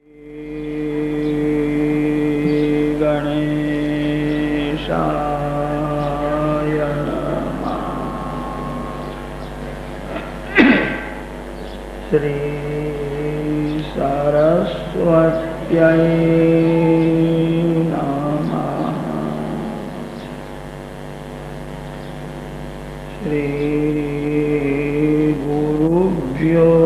ગણેશાય નમઃ. શ્રી સરસ્વત્યૈ નમઃ. શ્રી ગુરુભ્યો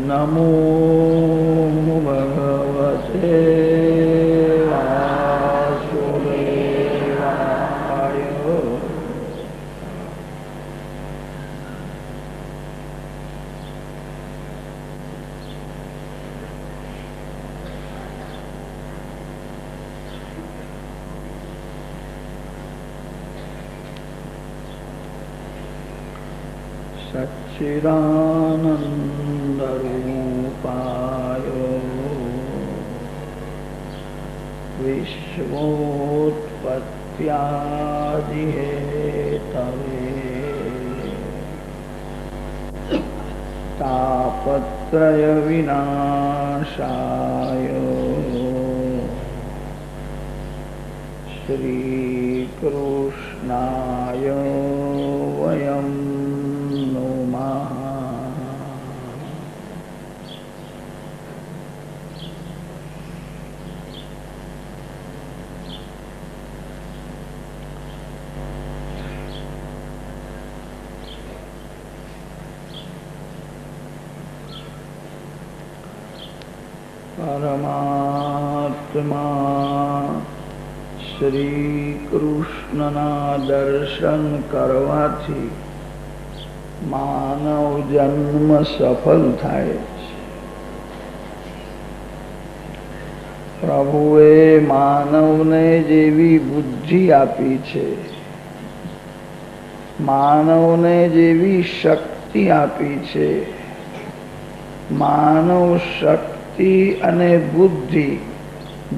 નમો ભગવતે વાસુદેવાય. સચ્ચિદાનંદ રૂપાય વિશ્વોત્પત્યાદિહેતવે તાપત્રય વિનાશાય શ્રી કૃષ્ણાય વયં પરમાત્મા શ્રી કૃષ્ણના દર્શન કરવાથી માનવ જન્મ સફળ થાય છે. પ્રભુએ માનવને જેવી બુદ્ધિ આપી છે, માનવને જેવી શક્તિ આપી છે, માનવ શક્તિ અને બુદ્ધિ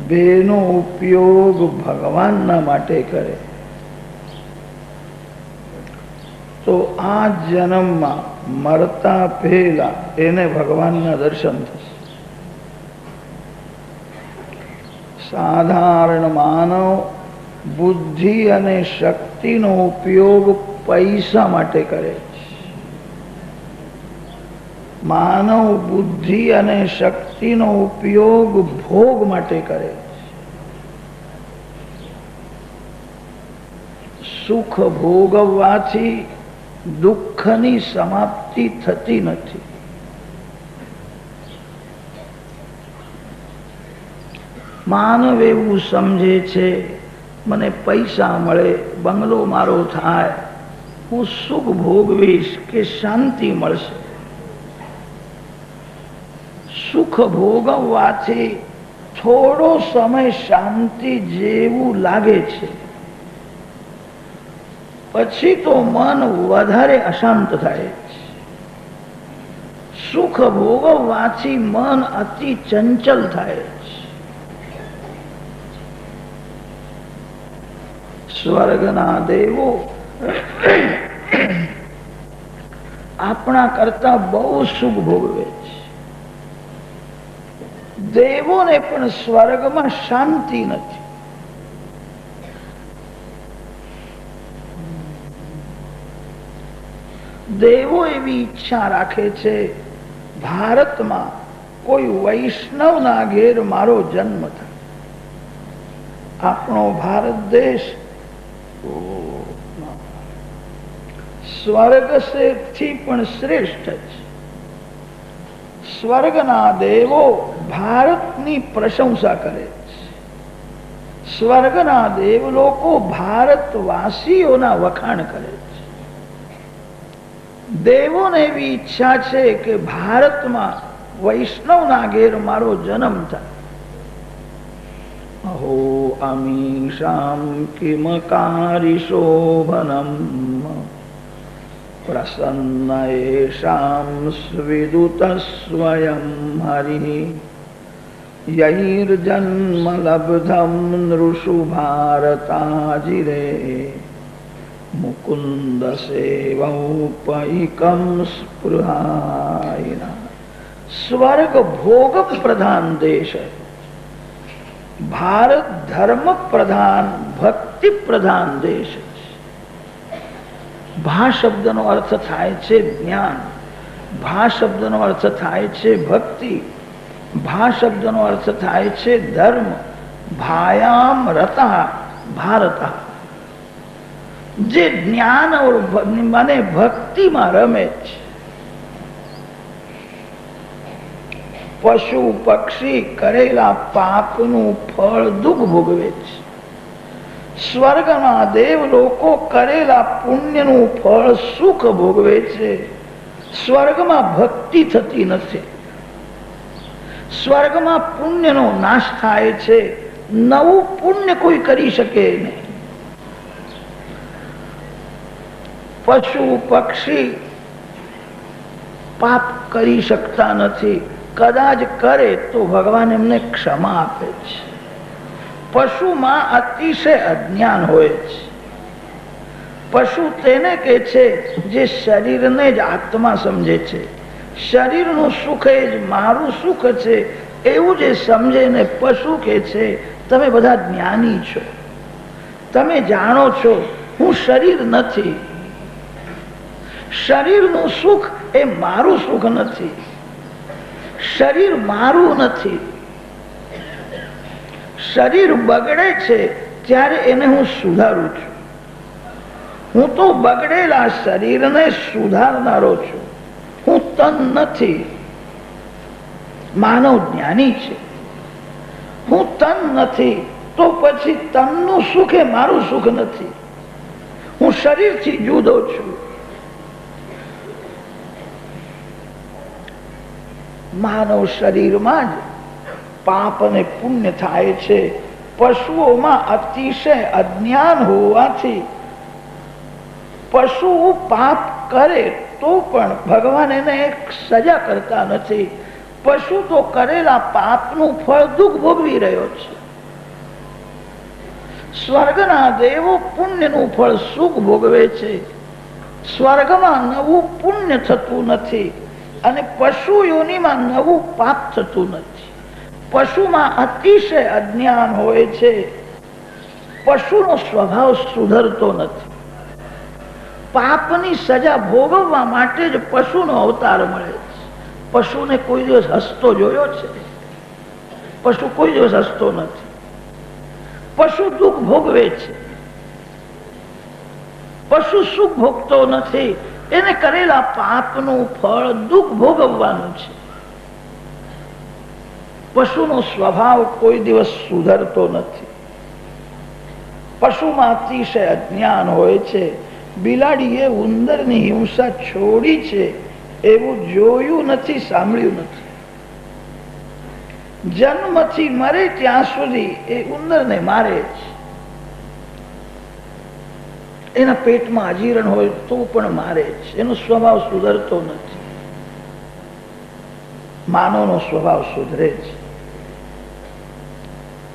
બેનો ઉપયોગ ભગવાનના માટે કરે તો આ જન્મમાં મરતા પહેલા એને ભગવાનના દર્શન થશે. સાધારણ માનવ બુદ્ધિ અને શક્તિનો ઉપયોગ પૈસા માટે કરે છે. માનવ બુદ્ધિ અને શક્તિનો ઉપયોગ ભોગ માટે કરે છે. સુખ ભોગવવાથી દુઃખની સમાપ્તિ થતી નથી. માનવ એવું સમજે છે, મને પૈસા મળે, બંગલો મારો થાય, હું સુખ ભોગવીશ કે શાંતિ મળશે. સુખ ભોગવવાથી થોડો સમય શાંતિ જેવું લાગે છે, પછી તો મન વધારે અશાંત થાય છે. સુખ ભોગવવાથી મન અતિ ચંચલ થાય છે. સ્વર્ગના દેવો આપણા કરતા બહુ સુખ ભોગવે છે. દેવોને પણ સ્વર્ગમાં શાંતિ નથી. દેવો એવી ઈચ્છા રાખે છે, ભારતમાં કોઈ વૈષ્ણવના ઘેર મારો જન્મ થાય. આપણો ભારત દેશ સ્વર્ગ થી પણ શ્રેષ્ઠ છે. સ્વર્ગના દેવો ભારતની પ્રશંસા કરે છે. સ્વર્ગના દેવ લોકો ભારતવાસીઓના વખાણ કરે છે. દેવોને એવી ઈચ્છા છે કે ભારતમાં વૈષ્ણવના ઘેર મારો જન્મ થાય. અહો અમીષામ કિમકારી શોભનમ પ્રસન્ન એષામ સ્વિદુત સ્વયં હરિ યૈર્જન્મ લબ્ધમ નૃષુ ભારતાજિરે મુકુંદ સેવૌપૈકમ સ્પૃહાયના. સ્વર્ગ ભોગ પ્રધાન દેશ, ભારત ધર્મ પ્રધાન ભક્તિ પ્રધાન દેશ. ભા શબ્દનો અર્થ થાય છે જ્ઞાન, ભા શબ્દનો અર્થ થાય છે ભક્તિ, ભા શબ્દનો અર્થ થાય છે ધર્મ. ભાયામ રતા ભારત, જે જ્ઞાન મને ભક્તિમાં રમે છે. પશુ પક્ષી કરેલા પાપનું ફળ દુઃખ ભોગવે છે. સ્વર્ગમાં દેવ લોકો કરેલા પુણ્યનું ફળ સુખ ભોગવે છે. સ્વર્ગમાં ભક્તિ થતી નથી. સ્વર્ગમાં પુણ્યનો નાશ થાય છે. નવું પુણ્ય કોઈ કરી શકે નહીં. પશુ પક્ષી પાપ કરી શકતા નથી. કદાચ કરે તો ભગવાન એમને ક્ષમા આપે છે. પશુમાં અતિશય અજ્ઞાન હોય છે. પશુ તેને કહે છે જે શરીરને જ આત્મા સમજે છે. શરીરનું સુખ એ જ મારું સુખ છે એવું જે સમજે ને પશુ કહે છે તમે બધા જ્ઞાની છો, તમે જાણો છો હું શરીર નથી. શરીરનું સુખ એ મારું સુખ નથી. શરીર મારું નથી. શરીર બગડે છે ત્યારે એને હું સુધારું છું. હું તો બગડેલા શરીરને સુધારનારો છું. હું તન નથી. માનવ જ્ઞાની છે. હું તન નથી તો પછી તનનું સુખ એ મારું સુખ નથી. હું શરીરથી જુદો છું. માનવ શરીરમાં જ પાપ અને પુણ્ય થાય છે. પશુઓમાં અતિશય અજ્ઞાન હોવાથી પશુ પાપ કરે તો પણ ભગવાન એને એક સજા કરતા નથી. પશુ તો કરેલા પાપનું ફળ દુઃખ ભોગવી રહ્યો છે. સ્વર્ગના દેવો પુણ્યનું ફળ સુખ ભોગવે છે. સ્વર્ગમાં નવું પુણ્ય થતું નથી અને પશુ યોનિમાં નવું પાપ થતું નથી. પશુમાં અતિશય અજ્ઞાન હોય છે. પશુનો સ્વભાવ સુધરતો નથી. પાપની સજા ભોગવવા માટે જ પશુનો અવતાર મળે છે. પશુને કોઈ દિવસ હસતો જોયો છે? પશુ કોઈ દિવસ હસતો નથી. પશુ દુઃખ ભોગવે છે. પશુ સુખ ભોગતો નથી. એને કરેલા પાપનું ફળ દુઃખ ભોગવવાનું છે. પશુનો સ્વભાવ કોઈ દિવસ સુધરતો નથી. પશુમાં અતિશય અજ્ઞાન હોય છે. બિલાડીએ ઉંદરની હિંસા છોડી છે એવું જોયું નથી, સાંભળ્યું નથી. જન્મથી મરે ત્યાં સુધી એ ઉંદરને મારે છે. એના પેટમાં અજીરણ હોય તો પણ મારે છે. એનો સ્વભાવ સુધરતો નથી. માનવનો સ્વભાવ સુધરે છે.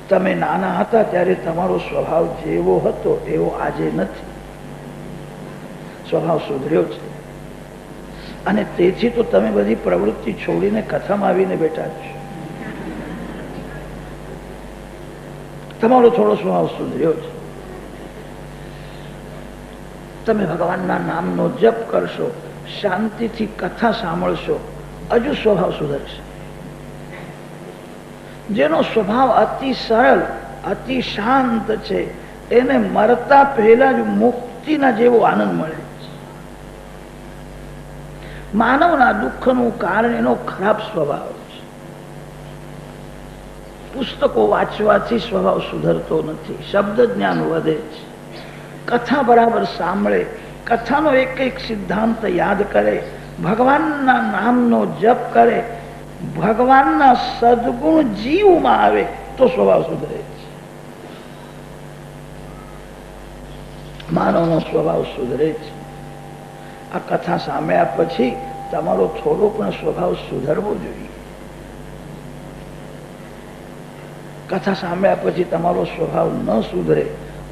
તમે નાના હતા ત્યારે તમારો સ્વભાવ જેવો હતો એવો આજે નથી. સ્વભાવ સુધર્યો છે અને તેથી તો તમે બધી પ્રવૃત્તિ છોડીને કથામાં આવીને બેઠા છો. તમારો થોડો સ્વભાવ સુધર્યો છે. તમે ભગવાનના નામનો જપ કરશો, શાંતિથી કથા સાંભળશો, હજુ સ્વભાવ સુધરશે. જેનો સ્વભાવ અતિ સરળ, અતિ શાંત છે એને મરતા પહેલા જ મુક્તિના જેવો આનંદ મળે છે. માનવના દુઃખનું કારણ એનો ખરાબ સ્વભાવ છે. પુસ્તકો વાંચવાથી સ્વભાવ સુધરતો નથી. શબ્દ જ્ઞાન વધે છે. કથા બરાબર સાંભળે કથાનો એક એક સિદ્ધાંત યાદ કરે, ભગવાનના નામનો જપ કરે, ભગવાનના સદગુણ જીવમાં આવે તો સ્વભાવ સુધરે છે. માનવનો સ્વભાવ સુધરે છે. આ કથા સાંભળ્યા પછી તમારો થોડો પણ સ્વભાવ સુધરવો જોઈએ. કથા સાંભળ્યા પછી તમારો સ્વભાવ ન સુધરે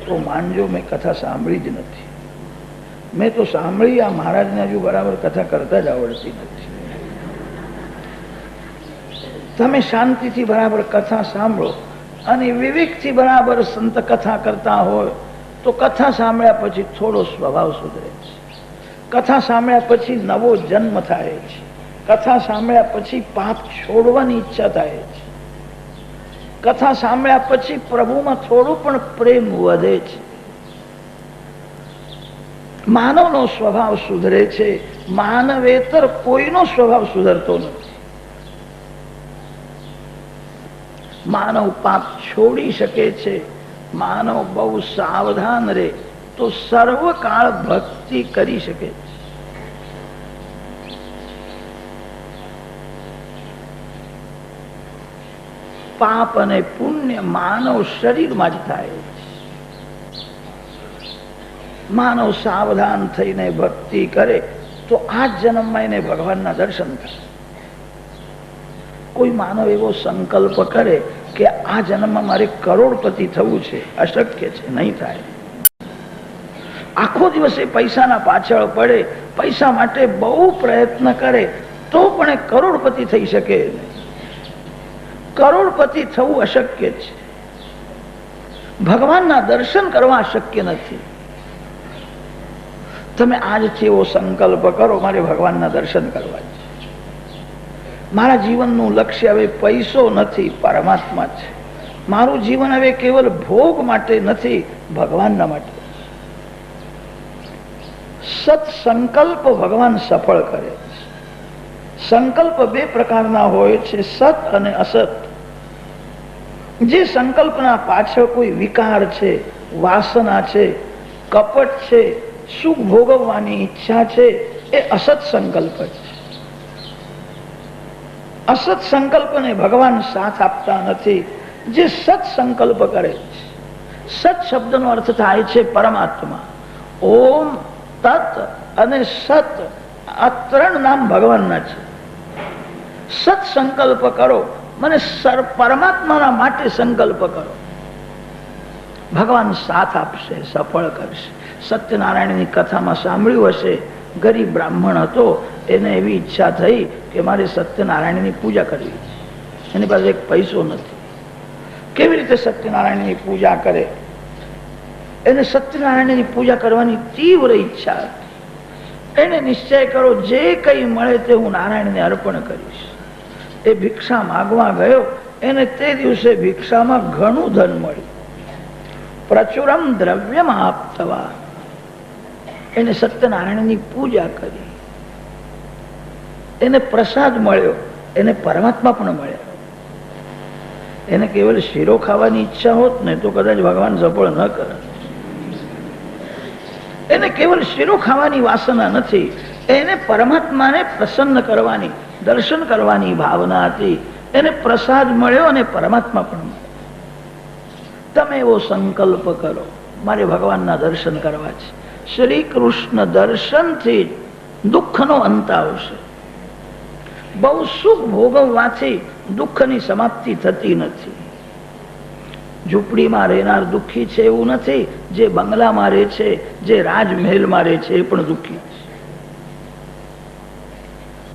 તો માનજો મેં કથા સાંભળી જ નથી. મેં તો સાંભળી, આ મહારાજને હજુ બરાબર કથા કરતા જ આવડતી નથી. તમે શાંતિથી બરાબર કથા સાંભળો અને વિવેકથી બરાબર સંત કથા કરતા હોય તો કથા સાંભળ્યા પછી થોડો સ્વભાવ સુધરે છે. કથા સાંભળ્યા પછી નવો જન્મ થાય છે. કથા સાંભળ્યા પછી પાપ છોડવાની ઈચ્છા થાય છે. કથા સાંભળ્યા પછી પ્રભુમાં થોડો પણ પ્રેમ વધે છે. માનવનો સ્વભાવ સુધરે છે. માનવેતર કોઈનો સ્વભાવ સુધરતો નથી. માનવ પાપ છોડી શકે છે. માનવ બહુ સાવધાન રહે તો સર્વકાળ ભક્તિ કરી શકે છે. પાપ અને પુણ્ય માનવ શરીરમાં જ થાય છે. માનવ સાવધાન થઈને ભક્તિ કરે તો આ જન્મમાં એને ભગવાનના દર્શન થાય. કોઈ માનવ એવો સંકલ્પ કરે કે આ જન્મમાં મારે કરોડપતિ થવું છે, અશક્ય છે, નહીં થાય. આખો દિવસ એ પૈસાના પાછળ પડે, પૈસા માટે બહુ પ્રયત્ન કરે તો પણ એ કરોડપતિ થઈ શકે નહીં. કરોડપતિ થવું અશક્ય છે. ભગવાનના દર્શન કરવા અશક્ય નથી. તમે આજથી એવો સંકલ્પ કરો, મારે ભગવાનના દર્શન કરવા છે. મારા જીવનનું લક્ષ્ય હવે પૈસો નથી, પરમાત્મા છે. મારું જીવન હવે કેવલ ભોગ માટે નથી, ભગવાનના માટે. સત્સંકલ્પ ભગવાન સફળ કરે છે. સંકલ્પ બે પ્રકારના હોય છે, સત અને અસત. જે સંકલ્પના પાછળ કોઈ વિકાર છે, વાસના છે, કપટ છે, સુખ ભોગવવાની ઈચ્છા છે, એ અસત સંકલ્પ છે. અસત સંકલ્પને ભગવાન સાથ આપતા નથી. જે સત સંકલ્પ કરે છે, સત શબ્દનો અર્થ થાય છે પરમાત્મા. ઓમ, તત અને સત, આ ત્રણ નામ ભગવાનના છે. સત સંકલ્પ કરો, મને પરમાત્માના માટે સંકલ્પ કરો. ભગવાન સાથ આપશે, સફળ કરશે. સત્યનારાયણની કથામાં સાંભળ્યું હશે, ગરીબ બ્રાહ્મણ હતો, એને એવી ઈચ્છા થઈ કે મારે સત્યનારાયણની પૂજા કરવી છે. એની પાસે એક પૈસો નથી. કેવી રીતે સત્યનારાયણની પૂજા કરે? એને સત્યનારાયણની પૂજા કરવાની તીવ્ર ઈચ્છા હતી. એને નિશ્ચય કરો, જે કઈ મળે તે હું નારાયણને અર્પણ કરીશ. એ ભિક્ષા માગવા ગયો, એને તે દિવસે ભિક્ષામાં ઘણું ધન મળ્યું. પ્રચુરમ દ્રવ્યમ આપતવા. એને સત્યનારાયણની પૂજા કરી, એને પ્રસાદ મળ્યો, એને પરમાત્મા પણ મળ્યા. એને કેવલ શીરો ખાવાની ઈચ્છા હોત ને તો કદાચ ભગવાન સફળ ન કરે. એને કેવલ શીરો ખાવાની વાસના નથી, એને પરમાત્માને પ્રસન્ન કરવાની, દર્શન કરવાની ભાવના હતી. એને પ્રસાદ મળ્યો અને પરમાત્મા પણ મળ્યો. તમે એવો સંકલ્પ કરો, મારે ભગવાનના દર્શન કરવા છે. શ્રી કૃષ્ણ દર્શનથી દુઃખનો અંત આવશે. બહુ સુખ ભોગવવાથી દુઃખની સમાપ્તિ થતી નથી. ઝૂંપડીમાં રહેનાર દુઃખી છે એવું નથી, જે બંગલામાં રહે છે, જે રાજમહેલમાં રહે છે, એ પણ દુઃખી છે.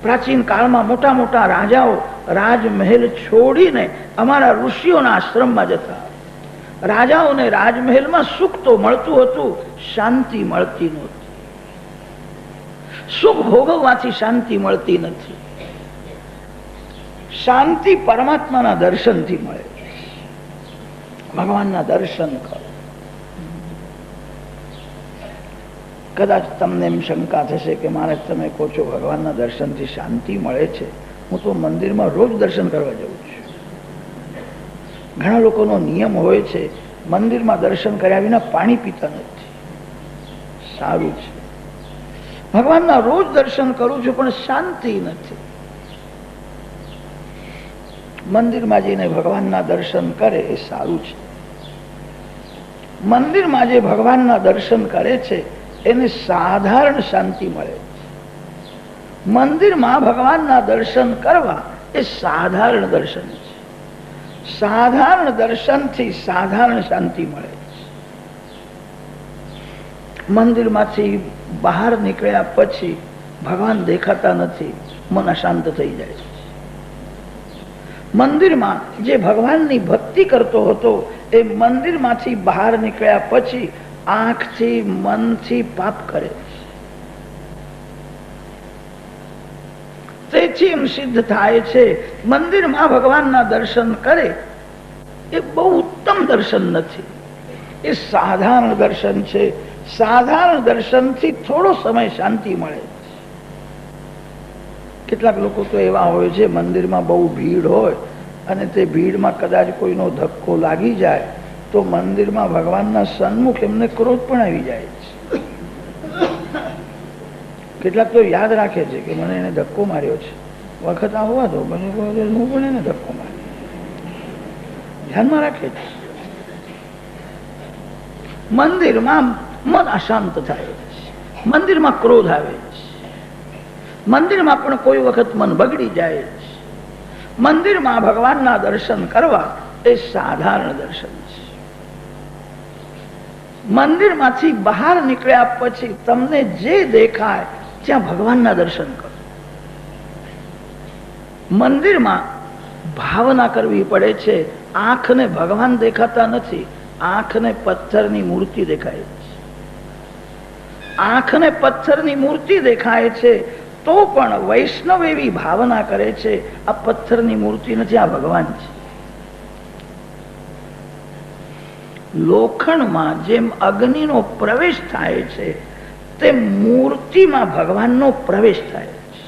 પ્રાચીન કાળમાં મોટા મોટા રાજાઓ રાજમહેલ છોડીને અમારા ઋષિઓના આશ્રમમાં જતા. રાજાઓને રાજમહેલમાં સુખ તો મળતું હતું, શાંતિ મળતી નહોતી. સુખ ભોગવવાથી શાંતિ મળતી નથી. શાંતિ પરમાત્માના દર્શનથી મળે. ભગવાનના દર્શન કરો. કદાચ તમને એમ શંકા થશે કે મારે, તમે કહો છો ભગવાનના દર્શનથી શાંતિ મળે છે, હું તો મંદિરમાં રોજ દર્શન કરવા જઉં છું. ઘણા લોકોનો નિયમ હોય છે, મંદિરમાં દર્શન કર્યા વિના પાણી પીતા નથી. સારું છે, ભગવાનના રોજ દર્શન કરું છું પણ શાંતિ નથી. મંદિરમાં જઈને ભગવાનના દર્શન કરે એ સારું છે. મંદિરમાં જે ભગવાનના દર્શન કરે છે એને સાધારણ શાંતિ મળે છે. મંદિરમાં ભગવાનના દર્શન કરવા એ સાધારણ દર્શન છે. સાધારણ દર્શનથી સાધારણ શાંતિ મળે છે. મંદિરમાંથી બહાર નીકળ્યા પછી ભગવાન દેખાતા નથી, મન અશાંત થઈ જાય છે. મંદિરમાં જે ભગવાનની ભક્તિ કરતો હતો એ મંદિરમાંથી બહાર નીકળ્યા પછી આંખથી મનથી પાપ કરે છે. તેથી એમ સિદ્ધ થાય છે મંદિરમાં ભગવાનના દર્શન કરે એ બહુ ઉત્તમ દર્શન નથી, એ સાધારણ દર્શન છે. સાધારણ દર્શનથી થોડો સમય શાંતિ મળે છે. કેટલાક લોકો તો એવા હોય છે મંદિરમાં બહુ ભીડ હોય અને તે ભીડમાં કદાચ કોઈનો ધક્કો લાગી જાય તો મંદિરમાં ભગવાનના સન્મુખ એમને ક્રોધ પણ આવી જાય છે. કેટલાક તો યાદ રાખે છે કે મને એને ધક્કો માર્યો છે, વખત આવવા દો, હું પણ એને ધક્કો માર્યો, ધ્યાનમાં રાખે છે. મંદિરમાં મન અશાંત થાય છે, મંદિરમાં ક્રોધ આવે છે, મંદિરમાં પણ કોઈ વખત મન બગડી જાય છે. મંદિરમાં ભગવાનના દર્શન કરવા એ સાધારણ દર્શન છે. મંદિરમાંથી બહાર નીકળ્યા પછી તમને જે દેખાય ત્યાં ભગવાનના દર્શન કરો. મંદિરમાં ભાવના કરવી પડે છે. આંખને ભગવાન દેખાતા નથી, આંખને પથ્થરની મૂર્તિ દેખાય છે. આંખને પથ્થરની મૂર્તિ દેખાય છે તો પણ વૈષ્ણવ એવી ભાવના કરે છે આ પથ્થરની મૂર્તિ નથી, આ ભગવાન છે. લોખંડમાં જેમ અગ્નિનો પ્રવેશ થાય છે તેમ મૂર્તિમાં ભગવાનનો પ્રવેશ થાય છે.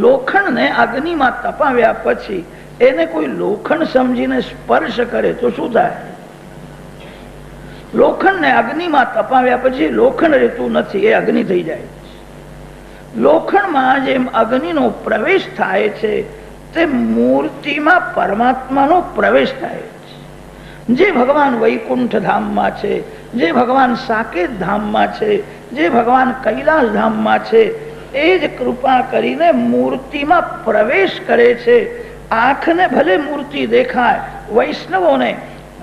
લોખંડને અગ્નિમાં તપાવ્યા પછી એને કોઈ લોખંડ સમજીને સ્પર્શ કરે તો શું થાય? લોખંડને અગ્નિમાં તપાવ્યા પછી લોખંડ રહેતું નથી, એ અગ્નિ થઈ જાય છે. લોખંડમાં જેમ અગ્નિનો પ્રવેશ થાય છે તેમ મૂર્તિમાં પરમાત્માનો પ્રવેશ થાય છે. જે ભગવાન વૈકુંઠ ધામમાં છે, જે ભગવાન સાકેત ધામમાં છે, જે ભગવાન કૈલાસ ધામમાં છે એ જ કૃપા કરીને મૂર્તિમાં પ્રવેશ કરે છે. આંખને ભલે મૂર્તિ દેખાય, વૈષ્ણવોને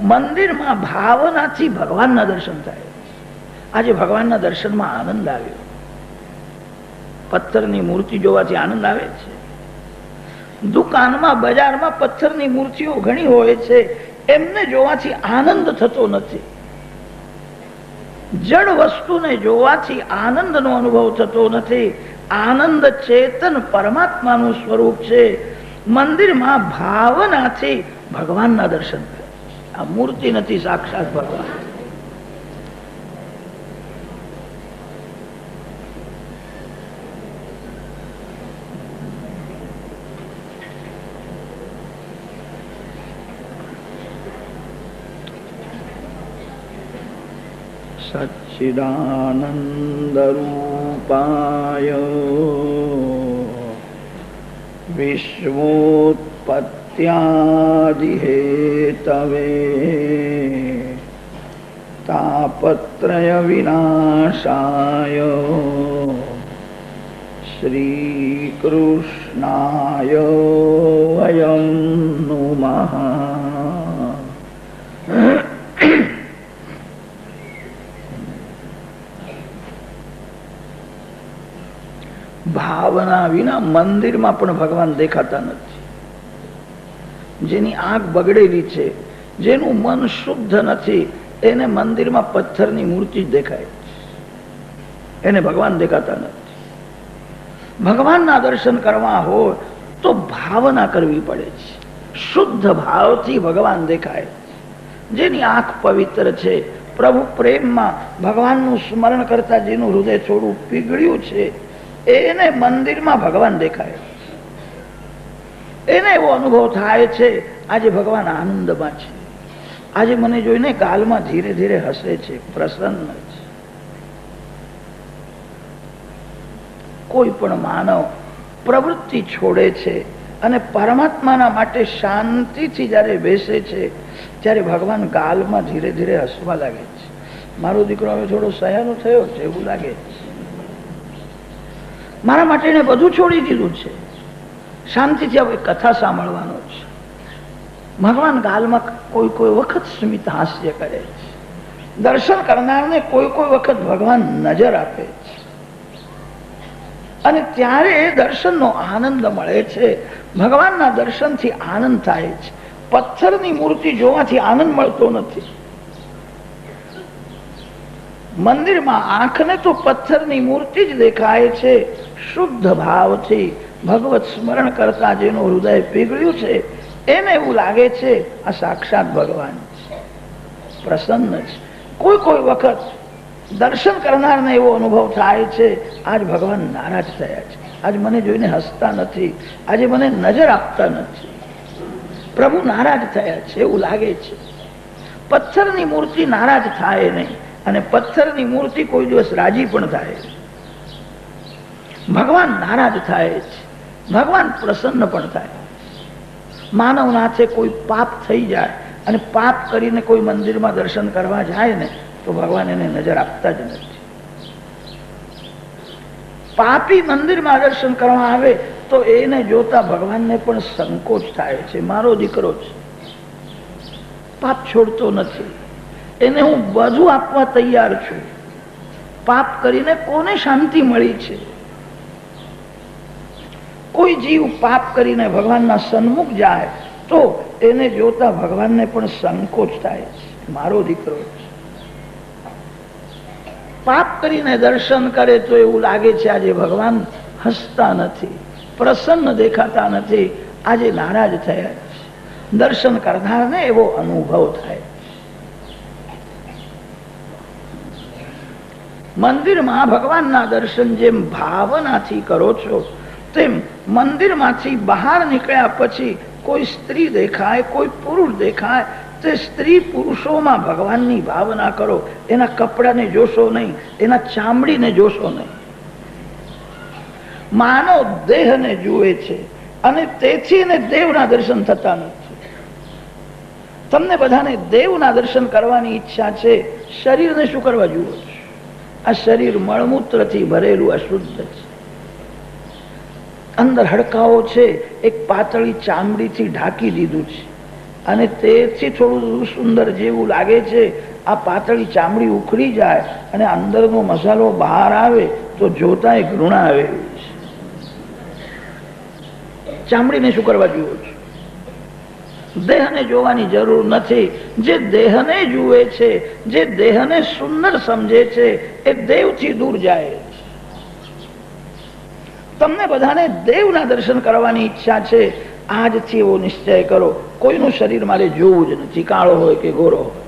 મંદિરમાં ભાવનાથી ભગવાનના દર્શન થાય. આજે ભગવાનના દર્શનમાં આનંદ આવ્યો. પથ્થરની મૂર્તિ જોવાથી આનંદ આવે છે. દુકાનમાં બજારમાં પથ્થરની મૂર્તિઓ ઘણી હોય છે, એમને જોવાથી આનંદ થતો નથી. જડ વસ્તુને જોવાથી આનંદનો અનુભવ થતો નથી. આનંદ ચેતન પરમાત્માનું સ્વરૂપ છે. મંદિરમાં ભાવનાથી ભગવાનના દર્શન કરે. આ મૂર્તિ નથી, સાક્ષાત ભગવાન. સચ્ચિદાનંદ રૂપાય વિશ્વોત્પત્યાદિ હેતવે તાપત્રય વિનાશાય શ્રી કૃષ્ણાય વયં નુમઃ. ભાવના વિના મંદિરમાં પણ ભગવાન દેખાતા નથી. જેની આંખ બગડેલી છે, જેનું મન શુદ્ધ નથી, એને મંદિરમાં પથ્થરની મૂર્તિ જ દેખાય, એને ભગવાન દેખાતા નથી. ભગવાનના દર્શન કરવા હોય તો ભાવના કરવી પડે છે. શુદ્ધ ભાવથી ભગવાન દેખાય. જેની આંખ પવિત્ર છે, પ્રભુ પ્રેમમાં ભગવાનનું સ્મરણ કરતા જેનું હૃદય થોડું પીગળ્યું છે, એને મંદિરમાં ભગવાન દેખાય. એને એવો અનુભવ થાય છે આજે ભગવાન આનંદમાં છે. આજે મને જોઈને ગાલમાં ધીરે ધીરે હસે છે, પ્રસન્ન છે. કોઈ પણ માનવ પ્રવૃત્તિ છોડે છે અને પરમાત્માના માટે શાંતિથી જયારે બેસે છે ત્યારે ભગવાન ગાલમાં ધીરે ધીરે હસવા લાગે છે. મારો દીકરો હવે થોડો સયાનો થયો છે એવું લાગે છે. મારા માટે એને બધું છોડી દીધું છે, શાંતિથી હવે કથા સાંભળવાનો છે. ભગવાન ગાલમાં કોઈ કોઈ વખત સ્મિત હાસ્ય કરે છે. દર્શન કરનારને કોઈ કોઈ વખત ભગવાન નજર આપે છે અને ત્યારે દર્શનનો આનંદ મળે છે. ભગવાનના દર્શનથી આનંદ થાય છે. પથ્થરની મૂર્તિ જોવાથી આનંદ મળતો નથી. મંદિરમાં આંખને તો પથ્થરની મૂર્તિ જ દેખાય છે. શુદ્ધ ભાવથી ભગવત સ્મરણ કરતા જેનું હૃદય પીગળ્યું છે એને એવું લાગે છે આ સાક્ષાત ભગવાન છે, પ્રસન્ન છે. કોઈ કોઈ વખત દર્શન કરનારને એવો અનુભવ થાય છે આજ ભગવાન નારાજ થયા છે, આજ મને જોઈને હસતા નથી, આજે મને નજર આપતા નથી, પ્રભુ નારાજ થયા છે એવું લાગે છે. પથ્થરની મૂર્તિ નારાજ થાય નહીં અને પથ્થરની મૂર્તિ કોઈ દિવસ રાજી પણ થાય. ભગવાન નારાજ થાય છે, ભગવાન પ્રસન્ન પણ થાય. માનવના હાથે કોઈ પાપ થઈ જાય અને પાપ કરીને કોઈ મંદિરમાં દર્શન કરવા જાય ને તો ભગવાન એને નજર આપતા જ નથી. પાપી મંદિરમાં દર્શન કરવા આવે તો એને જોતા ભગવાનને પણ સંકોચ થાય છે. મારો દીકરો છે, પાપ છોડતો નથી, એને હું બધું આપવા તૈયાર છું. પાપ કરીને કોને શાંતિ મળી છે? કોઈ જીવ પાપ કરીને ભગવાનના સન્મુખ જાય તો એને જોતા ભગવાનને પણ સંકોચ થાય છે. મારો દીકરો પાપ કરીને દર્શન કરે તો એવું લાગે છે આજે ભગવાન હસતા નથી, પ્રસન્ન દેખાતા નથી, આજે નારાજ થયા છે. દર્શન કરનારને એવો અનુભવ થાય. મંદિરમાં ભગવાનના દર્શન જેમ ભાવનાથી કરો છો તેમ મંદિરમાંથી બહાર નીકળ્યા પછી કોઈ સ્ત્રી દેખાય, કોઈ પુરુષ દેખાય, તે સ્ત્રી પુરુષોમાં ભગવાનની ભાવના કરો. એના કપડાને જોશો નહીં, એના ચામડીને જોશો નહીં. માનવ દેહને જુએ છે અને તેથી એને દેવના દર્શન થતા નથી. તમને બધાને દેવના દર્શન કરવાની ઈચ્છા છે, શરીરને શું કરવા જુઓ છો? આ શરીર મળમૂત્રથી ભરેલું અશુદ્ધ છે. અંદર હડકાઓ છે એક પાતળી ચામડીથી ઢાંકી દીધું છે અને તેથી થોડું સુંદર જેવું લાગે છે. આ પાતળી ચામડી ઉખડી જાય અને અંદરનો મસાલો બહાર આવે તો જોતા એ ઘૃણા આવે છે. ચામડીને શું કરવા જુઓ છો? દેહને જોવાની જરૂર નથી. જે દેહને જુએ છે, જે દેહને સુંદર સમજે છે એ દેવથી દૂર જાય છે. તમને બધાને દેવના દર્શન કરવાની ઈચ્છા છે. આજથી એવો નિશ્ચય કરો, કોઈનું શરીર મારે જોવું જ નથી, કાળો હોય કે ગોરો હોય,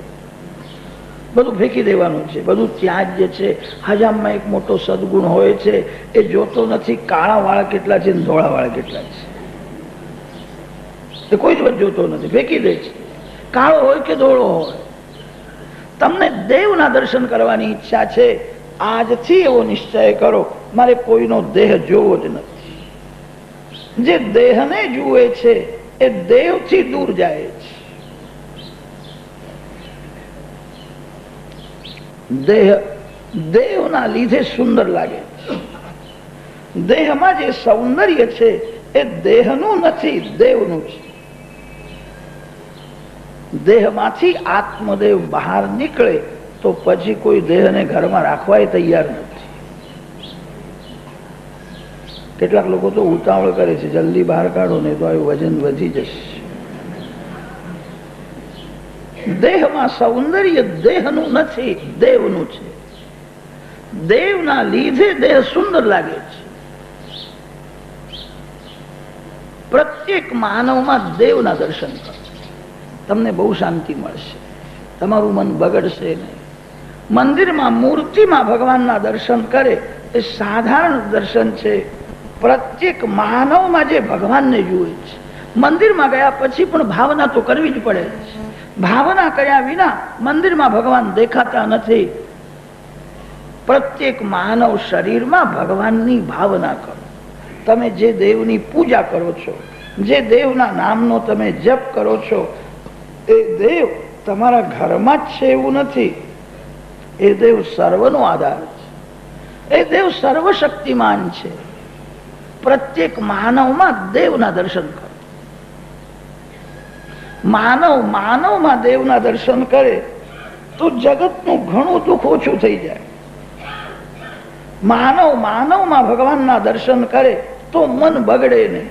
બધું ફેંકી દેવાનું છે, બધું ત્યાજ્ય છે. હજામમાં એક મોટો સદગુણ હોય છે, એ જોતો નથી કાળા વાળ કેટલા છે ધોળા વાળ કેટલા છે, એ કોઈ દિવસ જોતો નથી, ફેંકી દે છે, કાળો હોય કે ધોળો હોય. તમને દેવના દર્શન કરવાની ઈચ્છા છે, આજથી એવો નિશ્ચય કરો મારે કોઈનો દેહ જોવો જ નથી. જે દેહને જુએ છે એ દેવથી દૂર જાય છે. દેહ દેવના લીધે સુંદર લાગે છે. દેહમાં જે સૌંદર્ય છે એ દેહનું નથી, દેવનું છે. દેહમાંથી આત્મદેવ બહાર નીકળે તો પછી કોઈ દેહને ઘરમાં રાખવા તૈયાર નથી. કેટલાક લોકો તો ઉતાવળ કરે છે, જલ્દી બહાર કાઢો ને તો આ વજન વધી જશે. દેહમાં સૌંદર્ય દેહનું નથી, દેવનું છે. દેવના લીધે દેહ સુંદર લાગે છે. પ્રત્યેક માનવમાં દેવના દર્શન કરો, તમને બહુ શાંતિ મળશે, તમારું મન બગડશે નહીં. મંદિરમાં મૂર્તિમાં ભગવાનના દર્શન કરે એ સાધારણ દર્શન છે. પ્રત્યેક માનવમાં જે ભગવાનને જુએ છે, મંદિરમાં ગયા પછી પણ ભાવના તો કરવી જ પડે છે. ભાવના કર્યા વિના મંદિરમાં ભગવાન દેખાતા નથી. પ્રત્યેક માનવ શરીરમાં ભગવાનની ભાવના કરો. તમે જે દેવની પૂજા કરો છો, જે દેવના નામનો તમે જપ કરો છો, એ દેવ તમારા ઘરમાં જ છે એવું નથી. એ દેવ સર્વનો આધાર છે. એ દેવ સર્વશક્તિમાન છે. પ્રત્યેક માનવમાં દેવના દર્શન કરો. માનવમાં દેવના દર્શન કરે તો જગતનું ઘણું દુઃખ ઓછું થઈ જાય. માનવમાં ભગવાનના દર્શન કરે તો મન બગડે નહીં.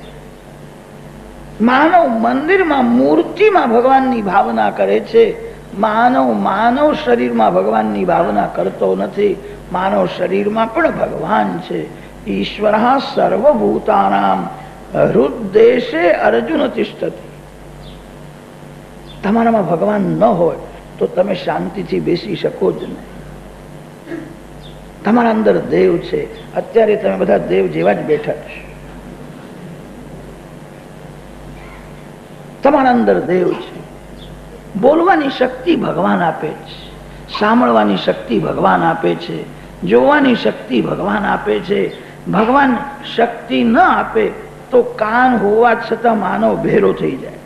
માનવ મંદિરમાં મૂર્તિમાં ભગવાનની ભાવના કરે છે. માનવ શરીરમાં ભગવાનની ભાવના કરતો નથી. માનવ શરીરમાં પણ ભગવાન છે. ઈશ્વર સર્વભૂતાનામ હૃદયે અર્જુન તિષ્ઠતિ. તમારામાં ભગવાન ન હોય તો તમે શાંતિથી બેસી શકો જ નહીં. તમારા અંદર દેવ છે. અત્યારે તમે બધા દેવ જેવા જ બેઠા છો. તમારા અંદર દેવ છે. બોલવાની શક્તિ ભગવાન આપે છે. સાંભળવાની શક્તિ ભગવાન આપે છે. જોવાની શક્તિ ભગવાન આપે છે. ભગવાન શક્તિ ન આપે તો કાન હોવા છતાં માનવ ભેરો થઈ જાય.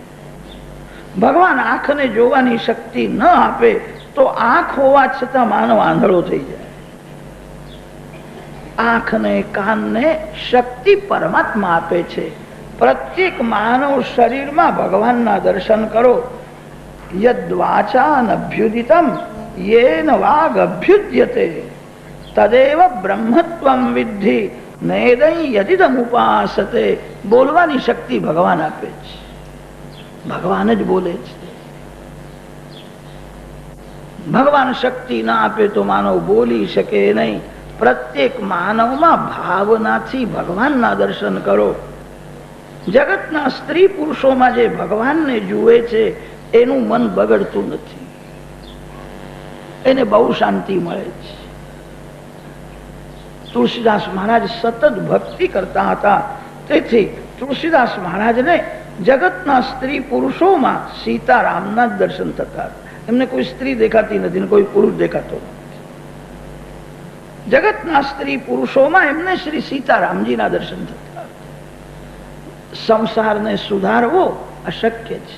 ભગવાન આંખને જોવાની શક્તિ ન આપે તો આંખ હોવા છતાં માનવ આંધળો થઈ જાય. આંખને કાનને શક્તિ પરમાત્મા આપે છે. પ્રત્યેક માનવ શરીરમાં ભગવાનના દર્શન કરો. યદ્વાચાનભ્યુદિતમ યેન વાગ અભ્યુદ્યતે તદેવ બ્રહ્મત્વમ વિદ્ધિ નેદં યદિદમ ઉપાસતે. બોલવાની શક્તિ ભગવાન આપે છે. ભગવાન જ બોલે છે. ભગવાન શક્તિ ના આપે તો માનવ બોલી શકે નહીં. પ્રત્યેક માનવમાં ભાવનાથી ભગવાનના દર્શન કરો. જગતના સ્ત્રી પુરુષોમાં જે ભગવાનને જુએ છે એનું મન બગડતું નથી. એને બહુ શાંતિ મળે છે. તુલસીદાસ મહારાજ સતત ભક્તિ કરતા હતા. તેથી તુલસીદાસ મહારાજને જગતના સ્ત્રી પુરુષોમાં સીતારામના જ દર્શન થતા. એમને કોઈ સ્ત્રી દેખાતી નથી, કોઈ પુરુષ દેખાતો નથી. જગતના સ્ત્રી પુરુષોમાં એમને શ્રી સીતારામજીના દર્શન થતા. સંસારને સુધારવો અશક્ય છે.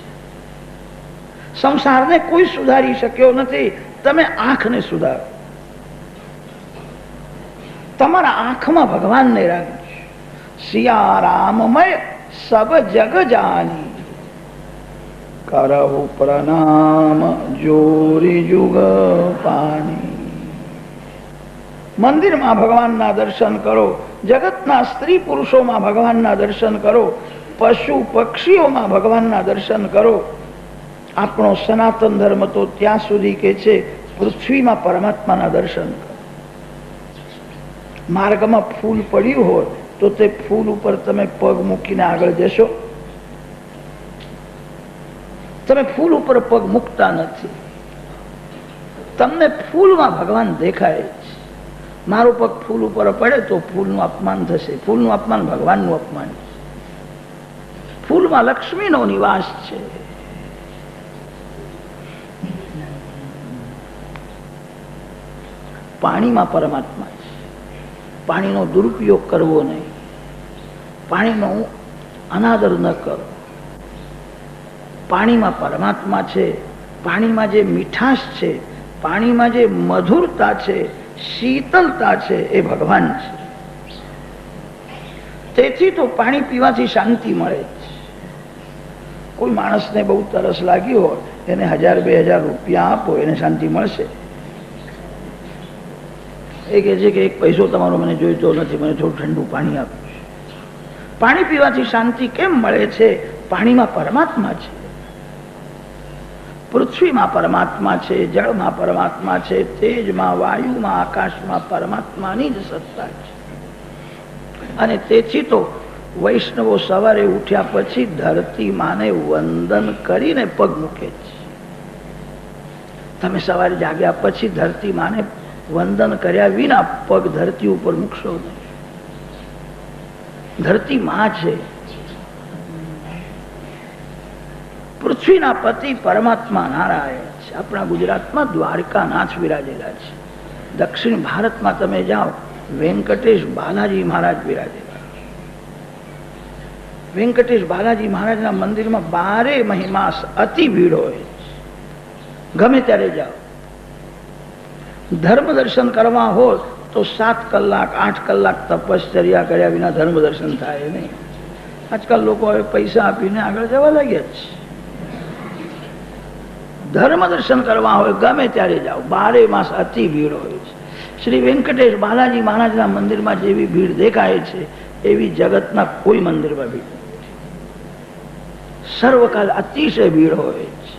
સંસારને કોઈ સુધારી શક્યો નથી. તમે આંખને સુધારો. તમારા આંખમાં ભગવાનને રાખજો. સિયા રામમય સબ જગ જાની કરહુ પ્રણામ જોરી જુગ પાની. મંદિરમાં ભગવાનના દર્શન કરો. જગતના સ્ત્રી પુરુષોમાં ભગવાનના દર્શન કરો. પશુ પક્ષીઓમાં ભગવાનના દર્શન કરો. આપણો સનાતન ધર્મ તો ત્યાં સુધી કે છે પૃથ્વીમાં પરમાત્માના દર્શન કરો. માર્ગમાં ફૂલ પડ્યું હોય તો તે ફૂલ ઉપર તમે પગ મૂકીને આગળ જશો? તમે ફૂલ ઉપર પગ મૂકતા નથી. તમને ફૂલમાં ભગવાન દેખાય છે. મારો પગ ફૂલ ઉપર પડે તો ફૂલનું અપમાન થશે. ફૂલનું અપમાન ભગવાનનું અપમાન છે. ફૂલમાં લક્ષ્મીનો નિવાસ છે. પાણીમાં પરમાત્મા છે. પાણીનો દુરુપયોગ કરવો નહીં. પાણીનો અનાદર ન કરો. પાણીમાં પરમાત્મા છે. પાણીમાં જે મીઠાશ છે, પાણીમાં જે મધુરતા છે, શીતલતા છે, એ ભગવાન છે. તેથી તો પાણી પીવાથી શાંતિ મળે છે. કોઈ માણસને બહુ તરસ લાગી હોય એને 1000-2000 રૂપિયા આપો, એને શાંતિ મળશે? એ કહે છે કે 1 પૈસો તમારો મને જોઈતો નથી, મને થોડું ઠંડુ પાણી આપો. પાણી પીવાથી શાંતિ કેમ મળે છે? પાણીમાં પરમાત્મા છે. પૃથ્વીમાં પરમાત્મા છે, જળમાં પરમાત્મા છે, તેજમાં, વાયુમાં, આકાશમાં પરમાત્માની જ સત્તા છે. અને તેથી તો વૈષ્ણવો સવારે ઉઠ્યા પછી ધરતી માને વંદન કરીને પગ મૂકે છે. તમે સવારે જાગ્યા પછી ધરતી માને વંદન કર્યા વિના પગ ધરતી ઉપર મૂકશો નહીં. ધરતી માં છે. પૃથ્વીના પતિ પરમાત્મા નારાયણ છે. આપણા ગુજરાતમાં દ્વારકાનાથ વિરાજેલા છે. દક્ષિણ ભારતમાં તમે જાઓ, વેંકટેશ બાલાજી મહારાજ બિરાજેલા. વેંકટેશ બાલાજી મહારાજના મંદિરમાં 12 મહિમા અતિ ભીડ હોય. ગમે ત્યારે જાઓ. ધર્મ દર્શન કરવા હોય તો 7 કલાક 8 કલાક તપશ્ચર્યા કર્યા વિના ધર્મ દર્શન થાય નહીં. આજકાલ લોકો હવે પૈસા આપીને આગળ જવા લાગ્યા છે. ધર્મ દર્શન કરવા હોય ગમે ત્યારે જાઓ, 12 માસ અતિ ભીડ હોય છે. શ્રી વેંકટેશ બાલાજી મહારાજના મંદિરમાં જેવી ભીડ દેખાય છે એવી જગતના કોઈ મંદિરમાં ભીડ નથી. સર્વકાલ અતિશય ભીડ હોય છે.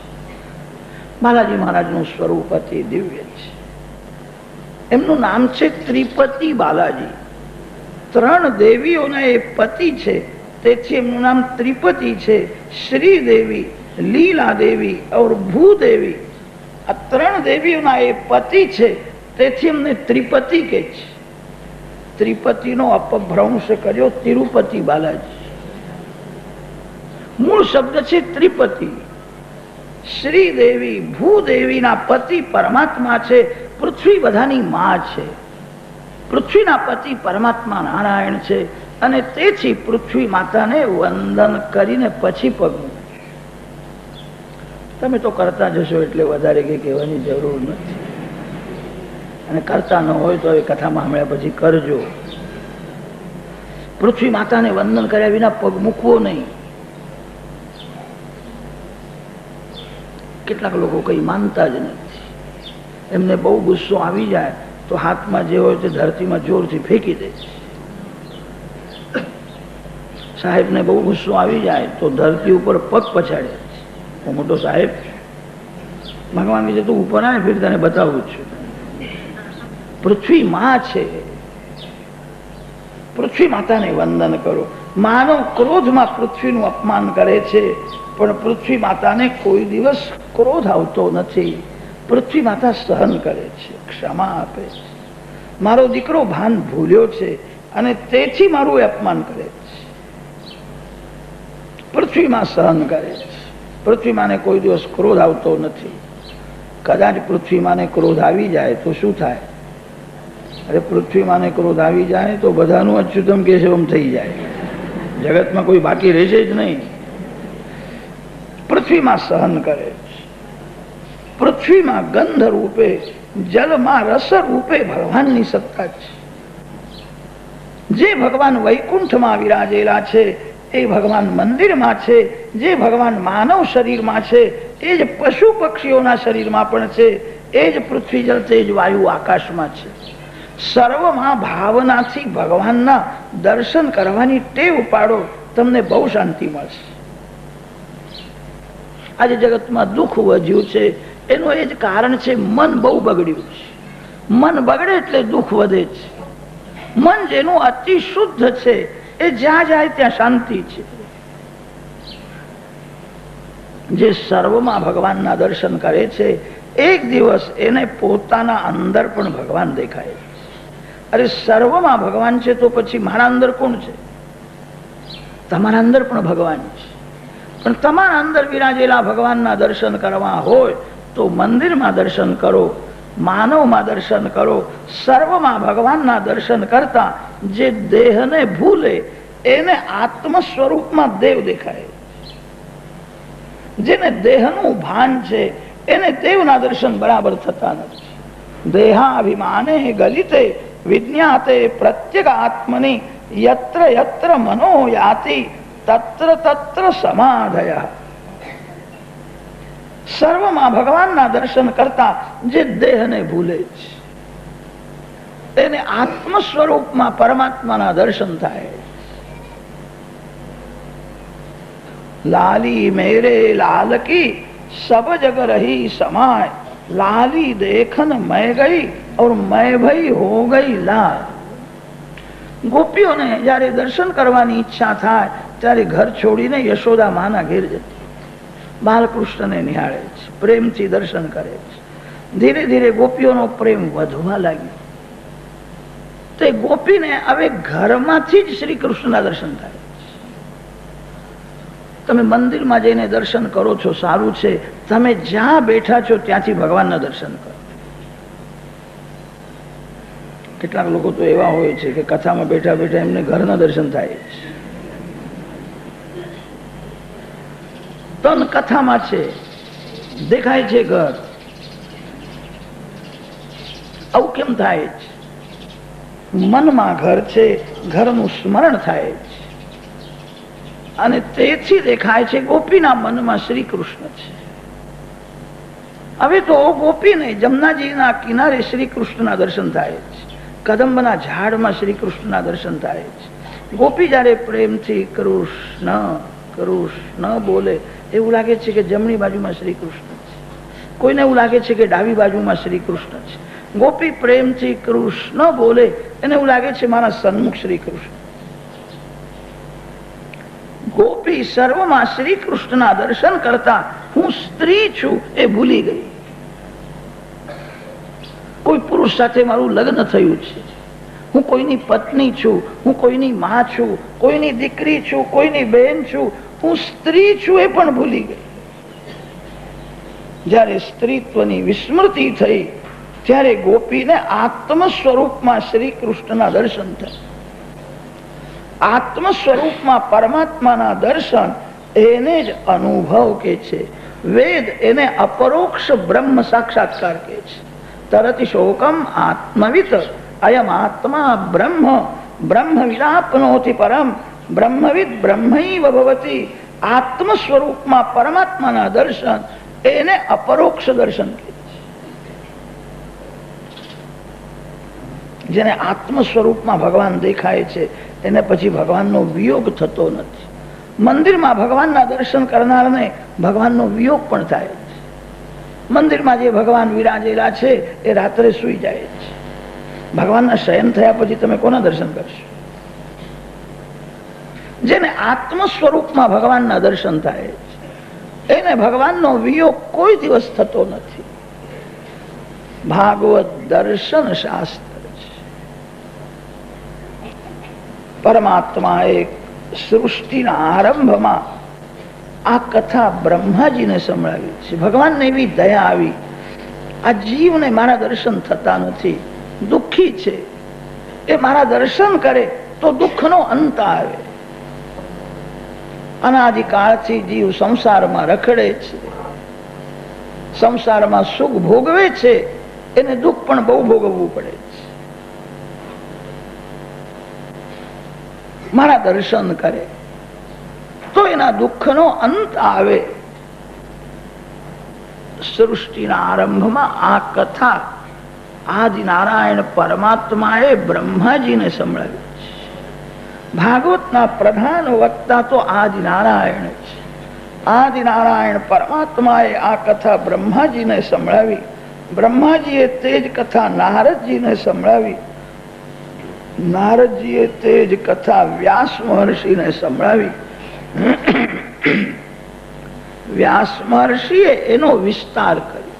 બાલાજી મહારાજનું સ્વરૂપ અતિ દિવ્ય છે. એમનું નામ છે ત્રિપતિ બાલાજી. 3 દેવીઓના એ પતિ છે, તેથી એમનું નામ ત્રિપતિ છે. શ્રી દેવી, લીલા દેવી और ભૂદેવી, આ 3 દેવીઓના એ પતિ છે, તેથી એમને ત્રિપતિ કે છે. ત્રિપતિનો અપભ્રંશ કર્યો તિરુપતિ બાલાજી. મૂળ શબ્દ છે ત્રિપતિ. શ્રી દેવી ભૂદેવીના પતિ પરમાત્મા છે. પૃથ્વી બધાની માં છે. પૃથ્વીના પતિ પરમાત્મા નારાયણ છે અને તેથી પૃથ્વી માતાને વંદન કરીને પછી પગ મૂકે. તમે તો કરતા જશો એટલે વધારે કઈ કહેવાની જરૂર નથી. અને કરતા ન હોય તો એ કથામાં હમણાં પછી કરજો. પૃથ્વી માતાને વંદન કર્યા વિના પગ મૂકવો નહીં. કેટલાક લોકો કઈ માનતા જ નથી. એમને બહુ ગુસ્સો આવી જાય તો હાથમાં જે હોય તે ધરતીમાં જોરથી ફેંકી દે છે. સાહેબને બહુ ગુસ્સો આવી જાય તો ધરતી ઉપર પગ પછાડે છે. હું મોટો સાહેબ ભગવાન કહે તું ઉપર આવે ફિર તને બતાવું છું. પૃથ્વી માં છે. પૃથ્વી માતાને વંદન કરો. માનવ ક્રોધમાં પૃથ્વીનું અપમાન કરે છે, પણ પૃથ્વી માતાને કોઈ દિવસ ક્રોધ આવતો નથી. પૃથ્વી માતા સહન કરે છે, ક્ષમા આપે છે. મારો દીકરો ભાન ભૂલ્યો છે અને તેથી મારું અપમાન કરે છે. પૃથ્વીમાં સહન કરે છે. પૃથ્વીમાને કોઈ દિવસ ક્રોધ આવતો નથી. કદાચ પૃથ્વીમાને ક્રોધ આવી જાય તો શું થાય? અરે પૃથ્વીમાને ક્રોધ આવી જાય તો બધાનું અચ્યુતમ કેશવમ થઈ જાય. જગતમાં કોઈ બાકી રહેશે જ નહીં. પૃથ્વીમાં સહન કરે છે. પૃથ્વીમાં ગંધ રૂપે, જલમાં રસ રૂપે ભગવાનની સત્તા છે. જે ભગવાન વૈકુંઠમાં વિરાજેલા છે એ ભગવાન મંદિરમાં છે. જે ભગવાન માનવ શરીરમાં છે એ જ પશુ પક્ષીઓના શરીરમાં પણ છે. એ જ પૃથ્વી જળ તેજ વાયુ આકાશમાં છે. સર્વમાં ભાવનાથી ભગવાનના દર્શન કરવાની ટેવ પાડો, તમને બહુ શાંતિ મળશે. આજે જગતમાં દુઃખ વધ્યું છે એનું એ જ કારણ છે મન બહુ બગડ્યું છે. મન બગડે એટલે દુઃખ વધે છે. મન જેનું અતિ શુદ્ધ છે એ જ્યાં જાય ત્યાં શાંતિ છે. જે સર્વમાં ભગવાનના દર્શન કરે છે એક દિવસ એને પોતાના અંદર પણ ભગવાન દેખાય છે. અરે સર્વમાં ભગવાન છે તો પછી મારા અંદર કોણ છે? તમારા અંદર પણ ભગવાન છે. પણ તમારા અંદર વિરાજેલા ભગવાનના દર્શન કરવા હોય તો મંદિરમાં દર્શન કરો, માનવમાં દર્શન કરો. સર્વમાં ભગવાનના દર્શન કરતા જે દેહને ભૂલે એને આત્મ સ્વરૂપમાં દેવ દેખાય. જેને દેહનું ભાન છે એને દેવના દર્શન બરાબર થતા નથી. દેહાભિમાને ગલિતે વિજ્ઞાતે પ્રત્યેક આત્મની યત્ર યત્ર મનો યાતિ તત્ર તત્ર સમાધય. સર્વમાં ભગવાનના દર્શન કરતા જે દેહને ભૂલે છે એને આત્મ સ્વરૂપમાં પરમાત્માના દર્શન થાય. लाली मेरे लाल की सब जग रही समाय, लाली देखन मैं गई और मैं भई हो गई लाल. ગોપીઓને જયારે દર્શન કરવાની ઈચ્છા થાય ત્યારે ઘર છોડીને યશોદા માના ઘેર જતી. બાલકૃષ્ણને નિહાળે છે, પ્રેમથી દર્શન કરે છે. ધીરે ધીરે ગોપીઓનો પ્રેમ વધવા લાગ્યો. તે ગોપીને હવે ઘરમાંથી જ શ્રી કૃષ્ણના દર્શન થાય. તમે મંદિરમાં જઈને દર્શન કરો છો સારું છે, તમે જ્યાં બેઠા છો ત્યાંથી ભગવાનના દર્શન કરો. કેટલાક લોકો તો એવા હોય છે કે કથામાં બેઠા બેઠા એમને ઘરના દર્શન થાય છે. તન કથામાં છે, દેખાય છે ઘર. આવું કેમ થાય છે? મનમાં ઘર છે, ઘરનું સ્મરણ થાય છે અને તેથી દેખાય છે ગોપીના મનમાં શ્રી કૃષ્ણ છે. હવે તો ગોપી નહીં, જમનાજીના કિનારે શ્રી કૃષ્ણના દર્શન થાય છે, કદંબના ઝાડમાં શ્રી કૃષ્ણના દર્શન થાય છે. ગોપી જયારે પ્રેમથી કૃષ્ણ કૃષ્ણ બોલે એવું લાગે છે કે જમણી બાજુમાં શ્રી કૃષ્ણ છે, કોઈને એવું લાગે છે કે ડાબી બાજુમાં શ્રી કૃષ્ણ છે. ગોપી પ્રેમથી કૃષ્ણ બોલે એને એવું લાગે છે મારા સન્મુખ શ્રી કૃષ્ણ. ગોપી સર્વમાં શ્રી કૃષ્ણના દર્શન કરતા હું સ્ત્રી છું એ ભૂલી ગઈ. કોઈ પુરુષ સાથે મારું લગ્ન થયું છે, હું કોઈની પત્ની છું, હું કોઈની માં છું, કોઈની દીકરી છું, કોઈની બહેન છું, હું સ્ત્રી છું એ પણ ભૂલી ગઈ. જયારે સ્ત્રીત્વની વિસ્મૃતિ થઈ ત્યારે ગોપીને આત્મ સ્વરૂપમાં શ્રી કૃષ્ણના દર્શન થયા. આત્મ સ્વરૂપમાં પરમાત્માના દર્શન એને જ અનુભવ કે છે. વેદ એને અપરોક્ષ બ્રહ્મ સાક્ષાત્કાર કે છે. તરતિ શોકમ આત્મવિત અયમ આત્મા બ્રહ્મ બ્રહ્મ વિલાપનોતિ પરમ બ્રહ્મવિદ બ્રહ્મૈવ ભવતી. આત્મ સ્વરૂપમાં પરમાત્માના દર્શન એને અપરોક્ષ દર્શન કે છે. જેને આત્મ સ્વરૂપમાં ભગવાન દેખાય છે એને પછી ભગવાનનો વિયોગ થતો નથી. મંદિરમાં ભગવાનના દર્શન કરનારને ભગવાનનો વિયોગ પણ થાય છે. મંદિરમાં જે ભગવાન વિરાજેલા છે એ રાત્રે સૂઈ જાય છે. ભગવાનના શયન થયા પછી તમે કોના દર્શન કરશો? જેને આત્મ સ્વરૂપમાં ભગવાનના દર્શન થાય છે એને ભગવાનનો વિયોગ કોઈ દિવસ થતો નથી. ભાગવત દર્શન શાસ્ત્ર છે. પરમાત્મા એક સૃષ્ટિના આરંભમાં આ કથા બ્રહ્માજીને સંભળાવી છે. ભગવાનને એવી દયા આવી, આ જીવને મારા દર્શન થતા નથી, દુઃખી છે, એ મારા દર્શન કરે તો દુઃખનો અંત આવે. અનાદિકાળથી જીવ સંસારમાં રખડે છે, સંસારમાં સુખ ભોગવે છે, એને દુઃખ પણ બહુ ભોગવવું પડે છે. મારા દર્શન કરે તો એના દુઃખનો અંત આવે. સૃષ્ટિના આરંભમાં આ કથા આદિ નારાયણ પરમાત્માએ બ્રહ્માજીને સંભળાવી છે. ભાગવતના પ્રધાન વક્તા તો આદિ નારાયણ છે. આદિ નારાયણ પરમાત્માએ આ કથા બ્રહ્માજીને સંભળાવી. બ્રહ્માજીએ તે જ કથા નારદજીને સંભળાવી. નારદજીએ તે જ કથા વ્યાસ મહર્ષિને સંભળાવી. વ્યાસ મહર્ષિએ એનો વિસ્તાર કર્યો.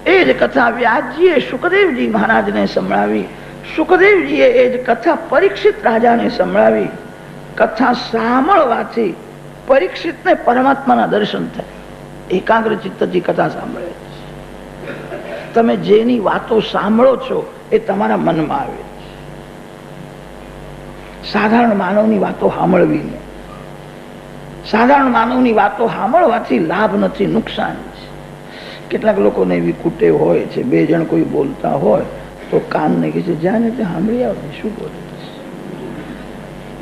એ જ કથા વ્યાસજીએ સુખદેવજી મહારાજને સંભળાવી. સુખદેવજીએ એ જ કથા પરીક્ષિત રાજાને સંભળાવી. કથા સાંભળવાથી પરીક્ષિતને પરમાત્માના દર્શન થાય. એકાગ્ર ચિત્તથી કથા સાંભળે છે. તમે જેની વાતો સાંભળો છો એ તમારા મનમાં આવે છે. સાધારણ માનવની વાતો સાંભળવી નહીં. સાધારણ માનવની વાતો સાંભળવાથી લાભ નથી, નુકસાન છે. કેટલાક લોકોને એવી કુટેવ હોય છે, બે જણ કોઈ બોલતા હોય તો કાનને કહે છે જ્યાં ને ત્યાં સાંભળી આવે, શું બોલે,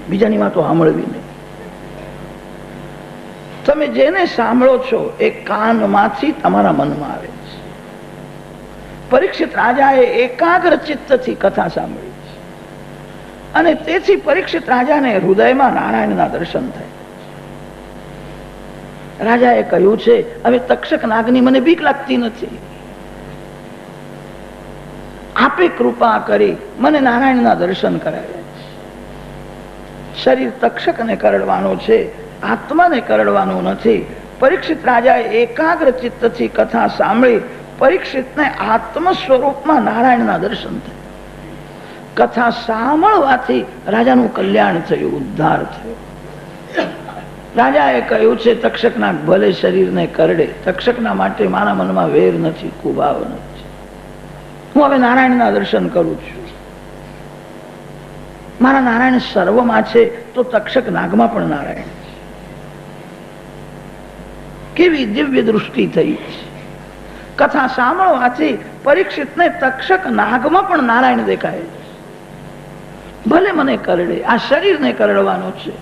બીજાની વાતો સાંભળવી નહીં. તમે જેને સાંભળો છો એ કાનમાંથી તમારા મનમાં આવે છે. પરીક્ષિત રાજાએ એકાગ્ર ચિત્તથી કથા સાંભળી છે અને તેથી પરીક્ષિત રાજાને હૃદયમાં નારાયણના દર્શન થાય. રાજાએ કહ્યું છે હવે તક્ષક નાગની મને બીક લાગતી નથી, આપે કૃપા કરી મને નારાયણના દર્શન કરાવ્યા છે. શરીર તક્ષકને કરડવાનો છે, આત્માને કરડવાનો નથી. પરીક્ષિત રાજાએ એકાગ્ર ચિત્તથી કથા સાંભળી. પરીક્ષિતને આત્મ સ્વરૂપમાં નારાયણના દર્શન થયા. કથા સાંભળવાથી રાજાનું કલ્યાણ થયું, ઉદ્ધાર થયો. રાજાએ કહ્યું છે તક્ષકના ભલે શરીરને કરડે, તક્ષકના માટે મારા મનમાં વેર નથી, કુભાવ નથી. હું હવે નારાયણના દર્શન કરું છું. મારા નારાયણ સર્વમાં છે તો તક્ષક નાગમાં પણ નારાયણ છે. કેવી દિવ્ય દૃષ્ટિ થઈ છે. કથા સાંભળવાથી પરીક્ષિતને તક્ષક નાગમાં પણ નારાયણ દેખાય છે. ભલે મને કરડે, આ શરીરને કરડવાનો છે.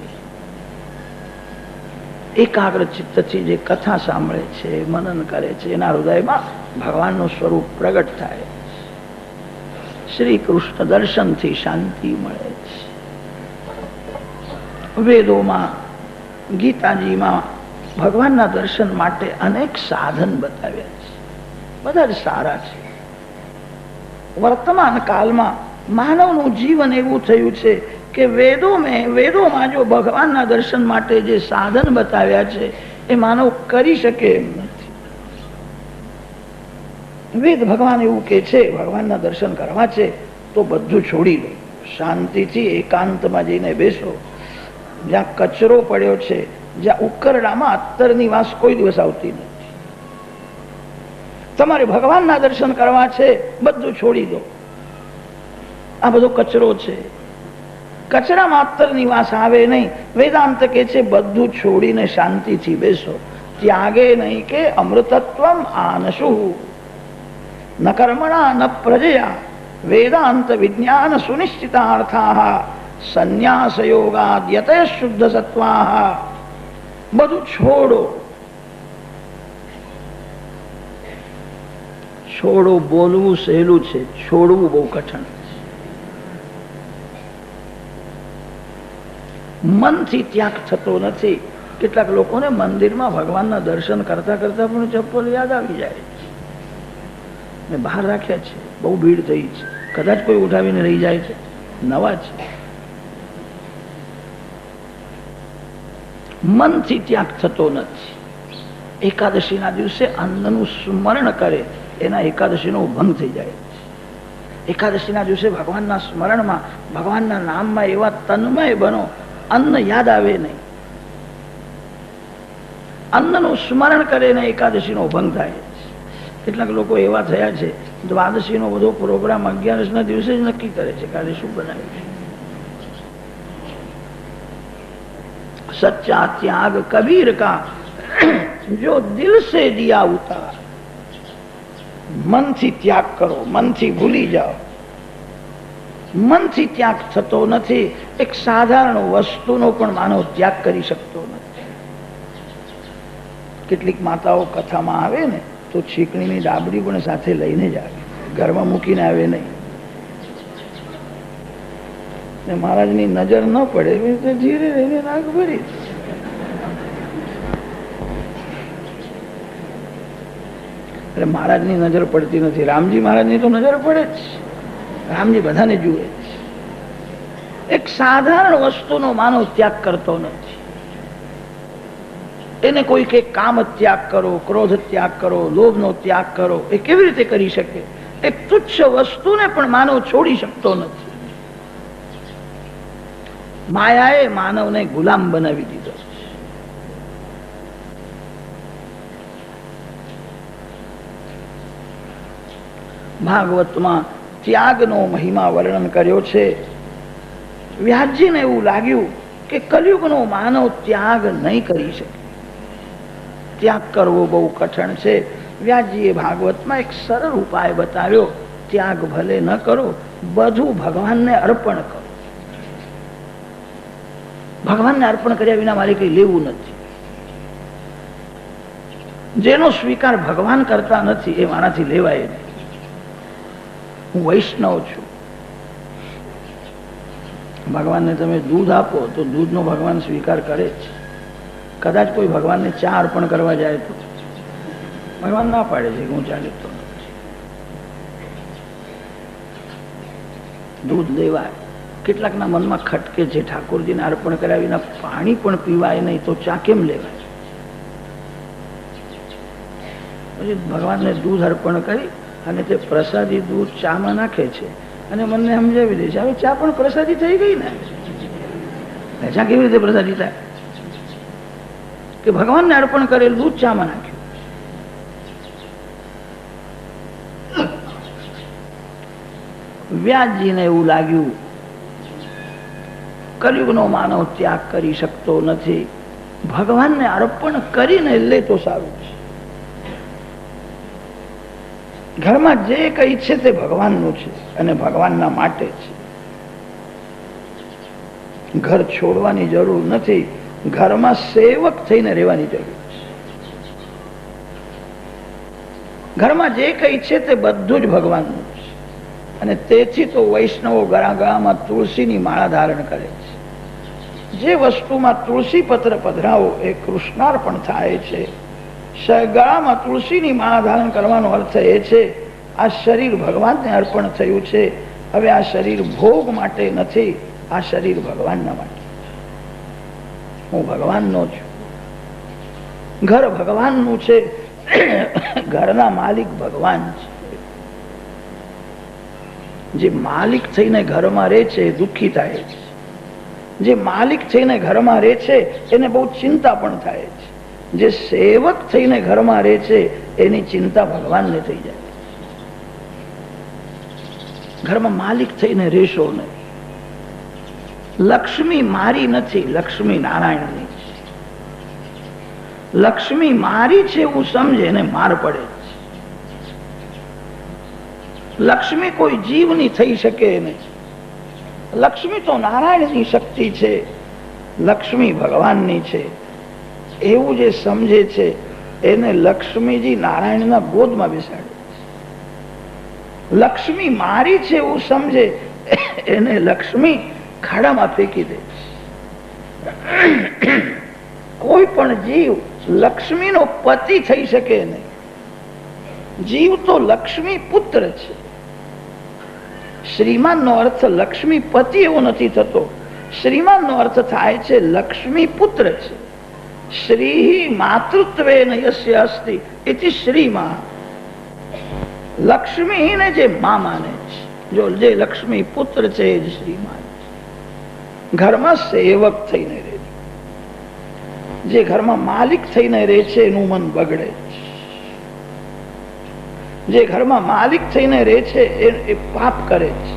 એકાગ્ર ચિત્તથી જે કથા સાંભળે છે, મનન કરે છે, એના હૃદયમાં ભગવાનનું સ્વરૂપ પ્રગટ થાય છે. શ્રી કૃષ્ણ દર્શનથી શાંતિ મળે છે. વેદોમાં, ગીતાજીમાં ભગવાનના દર્શન માટે અનેક સાધન બતાવ્યા છે. બધા જ સારા છે. વર્તમાન કાળમાં માનવનું જીવન એવું થયું છે કે વેદોમાં જો ભગવાનના દર્શન માટે જે સાધન બતાવ્યા છે એ માનવ કરી શકે એમ નથી. વેદ ભગવાન એવું કે છે, ભગવાનના દર્શન કરવા છે તો બધું છોડી દો, શાંતિથી એકાંતમાં જઈને બેસો. જ્યાં કચરો પડ્યો છે, જ્યાં ઉકરડામાં અત્તરની વાસ કોઈ દિવસ આવતી નથી. તમારે ભગવાનના દર્શન કરવા છે, બધું છોડી દો. આ બધો કચરો છે, કચરામાં અત્તરની વાસ આવે નહીં. વેદાંત કે છે બધું છોડીને શાંતિથી બેસો. ત્યાગે નહીં કે અમૃતત્વમ આનશુ ન કર્મણા ન પ્રજયા વેદાંત વિજ્ઞાન સુનિશ્ચિતાર્થાઃ સંન્યાસ યોગાદ યતે શુદ્ધ સત્વાઃ. બધું છોડો. છોડો બોલવું સહેલું છે, છોડવું બહુ કઠણ છે. મનથી ત્યાગ થતો નથી. કેટલાક લોકોને મંદિરમાં ભગવાનના દર્શન કરતા કરતા પણ ચપ્પલ યાદ આવી જાય છે. મેં બહાર રાખ્યા છે, બહુ ભીડ થઈ છે, કદાચ કોઈ ઉઠાવીને રહી જાય છે. નવા છે. મનથી ત્યાગ થતો નથી. એકાદશીના દિવસે અન્નનું સ્મરણ કરે, એના એકાદશીનો ભંગ થઈ જાય છે. એકાદશીના દિવસે ભગવાનના સ્મરણમાં, ભગવાનના નામમાં એવા તન્મય બનો, અન્ન યાદ આવે નહીં. અન્નનું સ્મરણ કરે ને એકાદશીનો ભંગ થાય છે. કેટલાક લોકો એવા થયા છે, દ્વાદશીનો બધો પ્રોગ્રામ 11ના દિવસે જ નક્કી કરે છે, કાલે શું બનાવ્યું છે. सच्चा त्याग कबीर का जो दिल से दिया उतार. મનથી ત્યાગ કરો, મનથી ભૂલી જાઓ. મનથી ત્યાગ થતો નથી. એક સાધારણ વસ્તુનો પણ માનવ ત્યાગ કરી શકતો નથી. કેટલીક માતાઓ કથામાં આવે ને તો છીકણીની ડાબડી પણ સાથે લઈને જ આવે, ઘરમાં મૂકીને આવે નહીં. મહારાજની નજર ન પડે તો ધીરે રહીને નાક ભરી. એટલે મહારાજની નજર પડતી નથી. રામજી મહારાજની તો નજર પડે જ. રામજી બધાને જુએ છે. એક સાધારણ વસ્તુનો માનવ ત્યાગ કરતો નથી. એને કોઈ કે કામ ત્યાગ કરો, ક્રોધ ત્યાગ કરો, લોભનો ત્યાગ કરો, એ કેવી રીતે કરી શકે? એક તુચ્છ વસ્તુને પણ માનવ છોડી શકતો નથી. માયાએ માનવને ગુલામ બનાવી દીધો. ભાગવતમાં ત્યાગનો મહિમા વર્ણન કર્યો છે. વ્યાસજીને એવું લાગ્યું કે કલિયુગનો માનવ ત્યાગ નહીં કરી શકે, ત્યાગ કરવો બહુ કઠણ છે. વ્યાસજીએ ભાગવતમાં એક સરળ ઉપાય બતાવ્યો. ત્યાગ ભલે ન કરો, બધું ભગવાનને અર્પણ કરો. ભગવાનને અર્પણ કર્યા વિના મારે કઈ લેવું નથી. જેનો સ્વીકાર ભગવાન કરતા નથી એ મારાથી લેવાય નહીં. હું વૈષ્ણવ છું. ભગવાનને તમે દૂધ આપો તો દૂધનો ભગવાન સ્વીકાર કરે છે. કદાચ કોઈ ભગવાનને ચા અર્પણ કરવા જાય તો ભગવાન ના પાડે છે કે હું ચા લેતો નથી. દૂધ લેવાય. કેટલાકના મનમાં ખટકે છે, ઠાકોરજીને અર્પણ કર્યા વિના પાણી પણ પીવાય નહીં તો ચા કેમ લેવાય? પછી ભગવાનને દૂધ અર્પણ કરી અને તે પ્રસાદી દૂધ ચામાં નાખે છે અને મને સમજાવી દે છે, હવે ચા પણ પ્રસાદી થઈ ગઈ ને. ચા કેવી રીતે પ્રસાદી થાય? કે ભગવાનને અર્પણ કરેલ દૂધ ચામાં નાખ્યું. વ્યાસજીને એવું લાગ્યું કલિયુગનો માનવ ત્યાગ કરી શકતો નથી, ભગવાનને અર્પણ કરીને લે તો સારું છે. ઘરમાં જે કઈ છે તે ભગવાનનું છે અને ભગવાનના માટે છે. ઘર છોડવાની જરૂર નથી, ઘરમાં સેવક થઈને રહેવાની જરૂર છે. ઘરમાં જે કઈ છે તે બધું જ ભગવાનનું છે અને તેથી તો વૈષ્ણવો ગળામાં તુલસીની માળા ધારણ કરે છે. જે વસ્તુમાં તુલસી પત્ર પધરાવો એ કૃષ્ણાર્પણ થાય છે. ગળામાં તુલસીની માળા ધારણ કરવાનો અર્થ એ છે આ શરીર ભગવાનને અર્પણ થયું છે. હવે આ શરીર ભોગ માટે નથી, આ શરીર ભગવાનના માટે. હું ભગવાનનો છું, ઘર ભગવાનનું છે, ઘરના માલિક ભગવાન છે. જે માલિક થઈને ઘરમાં રહે છે એ દુઃખી થાય છે. જે માલિક થઈને ઘરમાં રહે છે એને બહુ ચિંતા પણ થાય છે. જે સેવક થઈને ઘરમાં રહે છે એની ચિંતા ભગવાનને થઈ જાય. ઘરમાં માલિક થઈને રહેશો નહીં. લક્ષ્મી મારી નથી, લક્ષ્મી નારાયણની છે. લક્ષ્મી મારી છે એવું સમજે એને માર પડે છે. લક્ષ્મી કોઈ જીવની થઈ શકે નહીં. લક્ષ્મી તો નારાયણની શક્તિ છે, લક્ષ્મી ભગવાનની છે એવું જે સમજે છે એને લક્ષ્મીજી નારાયણના ગોદમાં બેસાડે છે. લક્ષ્મી મારી છે એવું સમજે એને લક્ષ્મી ખાડામાં ફેંકી દે છે. કોઈ પણ જીવ લક્ષ્મીનો પતિ થઈ શકે નહીં. જીવ તો લક્ષ્મી પુત્ર છે. શ્રીમાન નો અર્થ લક્ષ્મી પતિ એવો નથી થતો. શ્રીમાન નો અર્થ થાય છે લક્ષ્મી પુત્ર છે. શ્રી માતૃત્વે યસ્ય અસ્તિ ઇતિ શ્રીમા. લક્ષ્મીને જે મા માને છે, જો જે લક્ષ્મી પુત્ર છે એ જ શ્રીમાન છે. ઘરમાં સેવક થઈને રહે, જે ઘરમાં માલિક થઈને રહે છે એનું મન બગડે છે. જે ઘરમાં માલિક થઈને રહે છે એ પાપ કરે છે.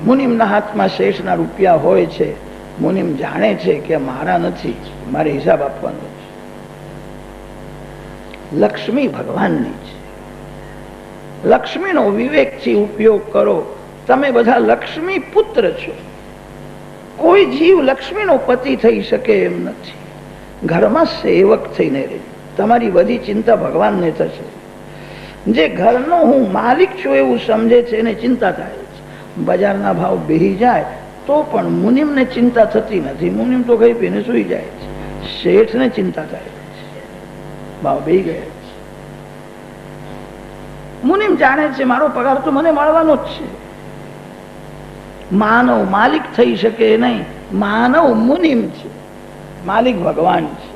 મુનિમના હાથમાં શેષના રૂપિયા હોય છે. મુનિમ જાણે છે કે મારા નથી, મારે હિસાબ આપવાનો છે. લક્ષ્મી ભગવાનની છે. લક્ષ્મીનો વિવેકથી ઉપયોગ કરો. તમે બધા લક્ષ્મી પુત્ર છો. કોઈ જીવ લક્ષ્મીનો પતિ થઈ શકે એમ નથી. ઘરમાં સેવક થઈને રહે. તમારી બધી ચિંતા ભગવાનને થશે. જે ઘરનો હું માલિક છું એવું સમજે છે એને ચિંતા થાય છે. બજારના ભાવ બેહી જાય તો પણ મુનિમને ચિંતા થતી નથી. મુનિમ તો કઈ પીને સુઈ જાય છે. શેઠને ચિંતા થાય છે, ભાવ બેહી ગયા છે. મુનિમ જાણે છે મારો પગાર તો મને મળવાનો જ છે. માનવ માલિક થઈ શકે નહીં. માનવ મુનિમ છે, માલિક ભગવાન છે.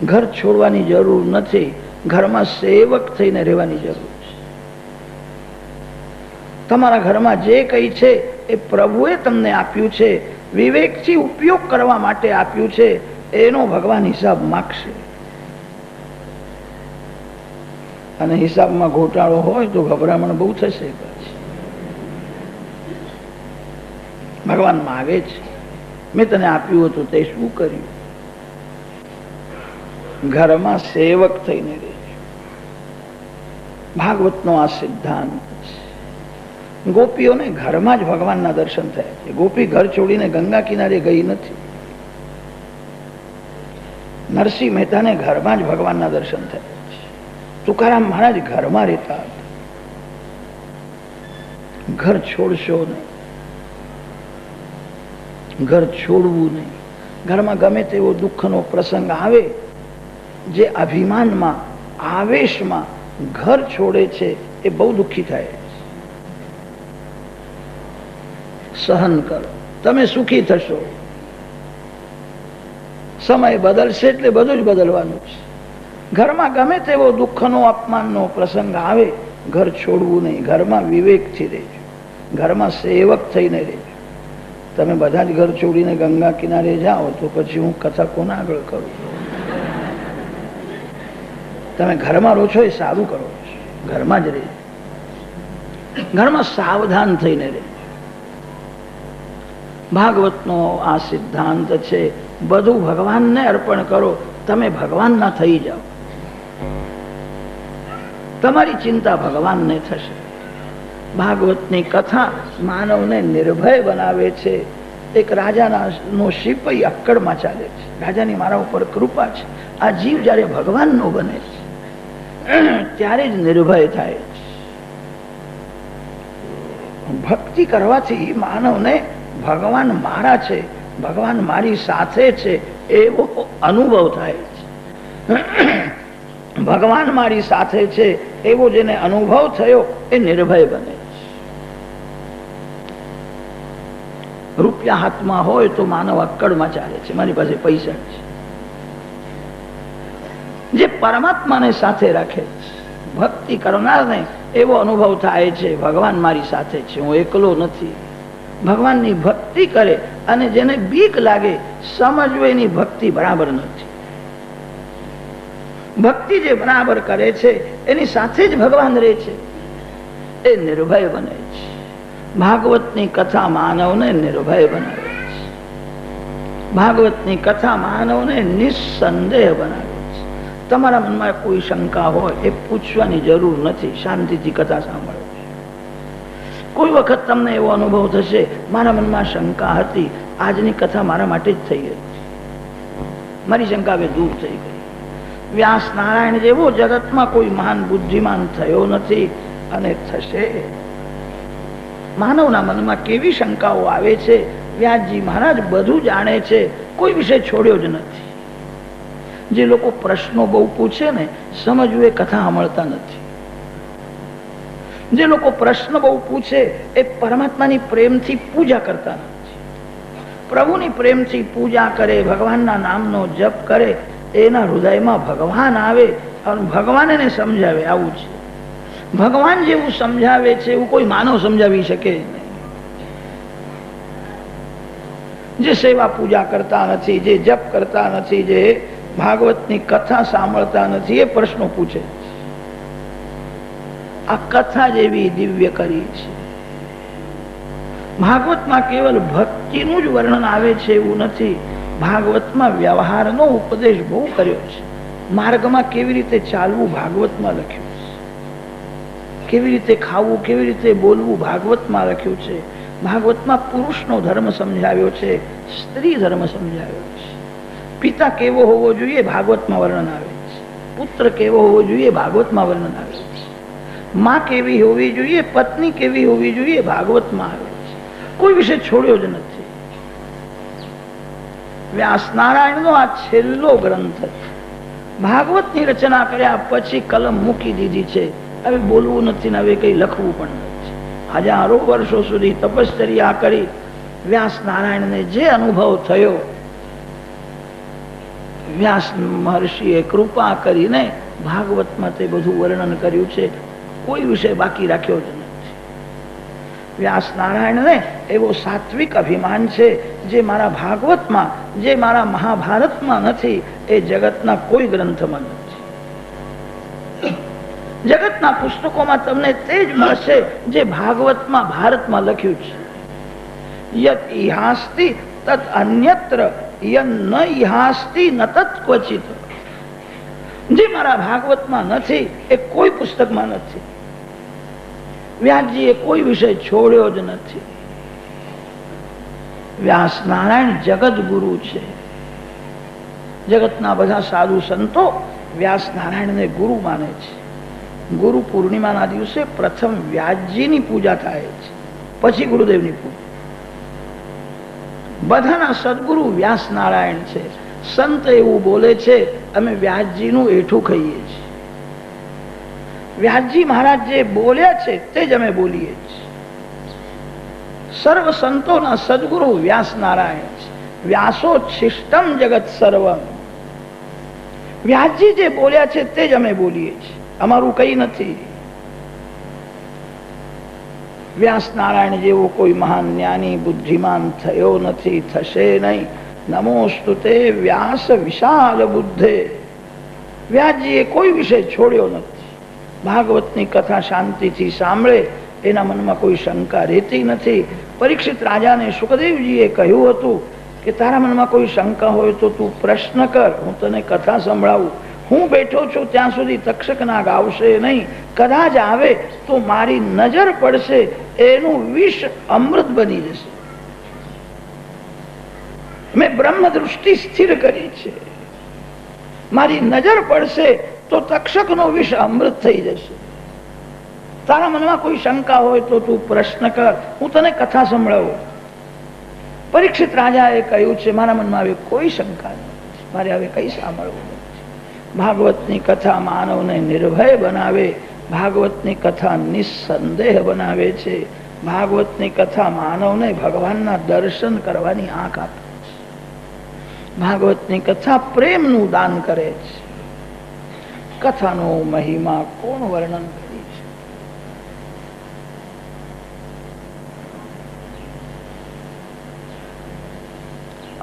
ઘર છોડવાની જરૂર નથી, ઘરમાં સેવક થઈને રહેવાની જરૂર છે. તમારા ઘરમાં જે કઈ છે એ પ્રભુએ તમને આપ્યું છે, વિવેકથી ઉપયોગ કરવા માટે આપ્યું છે. એનો ભગવાન હિસાબ માગશે. અને હિસાબમાં ઘોટાળો હોય તો ગભરામણ બહુ થશે. ભગવાન માગે છે મેં તને આપ્યું હતું તે શું કર્યું? ઘરમાં સેવક થઈને રહેજો. ભાગવતનો આ સિદ્ધાંત છે. ગોપીઓને ઘરમાં જ ભગવાનના દર્શન થયા છે. ગોપી ઘર છોડીને ગંગા કિનારે ગઈ નથી. નરસિંહ મહેતાને ઘરમાં જ ભગવાનના દર્શન થયા છે. તુકારામ મહારાજ ઘરમાં રહેતા હતા. ઘર છોડશો નહીં, ઘર છોડવું નહીં. ઘરમાં ગમે તેવો દુઃખનો પ્રસંગ આવે, જે અભિમાનમાં આવેશમાં ઘર છોડે છે એ બહુ દુઃખી થાય છે. સહન કરો, તમે સુખી થશો. સમય બદલશે એટલે બધું જ બદલવાનું છે. ઘરમાં ગમે તેવો દુઃખનો અપમાનનો પ્રસંગ આવે, ઘર છોડવું નહીં. ઘરમાં વિવેકથી રહેજો, ઘરમાં સેવક થઈને રહેજો. તમે બધા જ ઘર છોડીને ગંગા કિનારે જાઓ તો પછી હું કથા કોના આગળ કરું? તમે ઘરમાં રહો છો એ સારું કરો છો. ઘરમાં જ રહે, ઘરમાં સાવધાન થઈને રહે. ભાગવતનો આ સિદ્ધાંત છે, બધું ભગવાનને અર્પણ કરો, તમે ભગવાનના થઈ જાઓ. તમારી ચિંતા ભગવાનને થશે. ભાગવતની કથા માનવને નિર્ભય બનાવે છે. એક રાજાનો સિપાઈ અક્કડમાં ચાલે છે, રાજાની મારા ઉપર કૃપા છે. આ જીવ જયારે ભગવાનનો બને છે ત્યારે જ નિર્ભય થાય છે. ભક્તિ કરવાથી માનવને ભગવાન મારા છે, ભગવાન મારી સાથે છે એવો અનુભવ થાય છે. ભગવાન મારી સાથે છે એવો જેને અનુભવ થયો એ નિર્ભય બને છે. રૂપિયા હાથમાં હોય તો માનવ અક્કડમાં ચાલે છે, મારી પાસે પૈસા છે. જે પરમાત્માને સાથે રાખે છે, ભક્તિ કરનારને એવો અનુભવ થાય છે ભગવાન મારી સાથે છે, હું એકલો નથી. ભગવાનની ભક્તિ કરે અને જેને બીક લાગે સમજવું એની ભક્તિ બરાબર નથી. ભક્તિ જે બરાબર કરે છે એની સાથે જ ભગવાન રહે છે, એ નિર્ભય બને છે. ભાગવતની કથા માનવને નિર્ભય બનાવે છે. ભાગવતની કથા માનવને નિસ્સંદેહ બનાવે છે. તમારા મનમાં કોઈ શંકા હોય એ પૂછવાની જરૂર નથી, શાંતિથી કથા સાંભળો. કોઈ વખત તમને એવો અનુભવ થશે મારા મનમાં શંકા હતી, આજની કથા મારા માટે જ થઈ ગઈ, મારી શંકા હવે દૂર થઈ ગઈ. વ્યાસ નારાયણ જેવો જગતમાં કોઈ મહાન બુદ્ધિમાન થયો નથી અને થશે. માનવના મનમાં કેવી શંકાઓ આવે છે, વ્યાસજી મહારાજ બધું જાણે છે, કોઈ વિષય છોડ્યો જ નથી. જે લોકો પ્રશ્નો બહુ પૂછે ને, સમજવું એ કથા સાંભળતા નથી. જે લોકો પ્રશ્ન બહુ પૂછે એ પરમાત્માની પ્રેમથી પૂજા કરતા નથી. પ્રભુની પ્રેમથી પૂજા કરે, ભગવાનના નામનો જપ કરે, એના હૃદયમાં ભગવાન આવે અને ભગવાન એને સમજાવે. આવું છે. ભગવાન જેવું સમજાવે છે એવું કોઈ માનવ સમજાવી શકે નહીં. જે સેવા પૂજા કરતા નથી, જે જપ કરતા નથી, જે ભાગવતની કથા સાંભળતા નથી, એ પ્રશ્નો પૂછે. આ કથા જેવી દિવ્ય કરી છે. ભાગવતમાં કેવલ ભક્તિનું જ વર્ણન આવે છે એવું નથી. ભાગવતમાં વ્યવહારનો ઉપદેશ બહુ કર્યો છે. માર્ગમાં કેવી રીતે ચાલવું ભાગવતમાં લખ્યું છે. કેવી રીતે ખાવું, કેવી રીતે બોલવું ભાગવતમાં લખ્યું છે. ભાગવતમાં પુરુષનો ધર્મ સમજાવ્યો છે, સ્ત્રી ધર્મ સમજાવ્યો છે. પિતા કેવો હોવો જોઈએ ભાગવતમાં વર્ણન આવે છે. પુત્ર કેવો હોવો જોઈએ ભાગવતમાં વર્ણન આવે છે. માં કેવી હોવી જોઈએ, પત્ની કેવી હોવી જોઈએ ભાગવતમાં આવે છે. કોઈ વિષય છોડ્યો જ નથી. વ્યાસ નારાયણનો આ છેલ્લો ગ્રંથ છે. ભાગવતની રચના કર્યા પછી કલમ મૂકી દીધી છે. હવે બોલવું નથી ને હવે કઈ લખવું પણ નથી. હજારો વર્ષો સુધી તપશ્ચર્યા કરી વ્યાસ નારાયણને જે અનુભવ થયો, વ્યાસ મહર્ષિએ કૃપા કરીને ભાગવતમાં તે બધું વર્ણન કર્યું છે. કોઈ વિષય બાકી રાખ્યો જ નથી. વ્યાસ નારાયણને એવો સાત્વિક અભિમાન છે જે મારા ભાગવતમાં, જે મારા મહાભારતમાં નથી, એ જગતના કોઈ ગ્રંથમાં નથી. જગતના પુસ્તકોમાં તમને તે જ મળશે જે ભાગવતમાં, ભારતમાં લખ્યું છે. યત ઇહાસ્તિ તત અન્યત્ર યન ન ઇહાસ્તિ ન તત ક્વચિત. જે મારા ભાગવતમાં નથી એ કોઈ પુસ્તકમાં નથી. વ્યાસજીએ કોઈ વિષય છોડ્યો જ નથી. વ્યાસ નારાયણ જગત ગુરુ છે. જગતના બધા સાધુ સંતો વ્યાસ નારાયણને ગુરુ માને છે. ગુરુ પૂર્ણિમાના દિવસે પ્રથમ વ્યાસજીની પૂજા થાય છે, પછી ગુરુદેવની પૂજા. બધાના સદગુરુ વ્યાસ નારાયણ છે. સંત એવું બોલે છે, અમે વ્યાસજીનું એઠું ખાઈએ છીએ. વ્યાસજી મહારાજ જે બોલ્યા છે તે જ અમે બોલીએ છીએ. સર્વ સંતોના સદગુરુ વ્યાસ નારાયણ છે. વ્યાસોચ્છિષ્ટમ જગત સર્વમ. વ્યાસજી જે બોલ્યા છે તે જ અમે બોલીએ છીએ, અમારું કઈ નથી. વ્યાસ નારાયણ જેવો કોઈ મહાન જ્ઞાની બુદ્ધિમાન થયો નથી, થશે નહીં. નમોસ્તુતે વ્યાસ વિશાલ બુદ્ધે. વ્યાસજીએ કોઈ વિષય છોડ્યો નથી. ભાગવતની કથા શાંતિથી સાંભળે, એના મનમાં કોઈ શંકા રહેતી નથી. પરીક્ષિત રાજાને સુખદેવજીએ કહ્યું હતું કે તારા મનમાં કોઈ શંકા હોય તો તું પ્રશ્ન કર, હું તને કથા સંભળાવું. હું બેઠો છું ત્યાં સુધી તક્ષકના ગાવશે નહીં. કદાચ આવે તો મારી નજર પડશે, એનું વિષ અમૃત બની જશે. મેં બ્રહ્મ દૃષ્ટિ સ્થિર કરી છે. મારી નજર પડશે તો તક્ષકનો વિષ અમૃત થઈ જશે. તારા મનમાં કોઈ શંકા હોય તો તું પ્રશ્ન કર, હું તને કથા સંભળાવું. પરીક્ષિત રાજાએ કહ્યું છે મારા મનમાં હવે કોઈ શંકા નથી, મારે હવે કઈ સાંભળવું નથી. ભાગવતની કથા માનવને નિર્ભય બનાવે, ભાગવતની કથા નિસંદેહ બનાવે છે. ભાગવતની કથા માનવને ભગવાનના દર્શન કરવાની આંખ આપે છે. ભાગવતની કથા પ્રેમનું દાન કરે છે. કથાનો મહિમા કોણ વર્ણન કરી છે?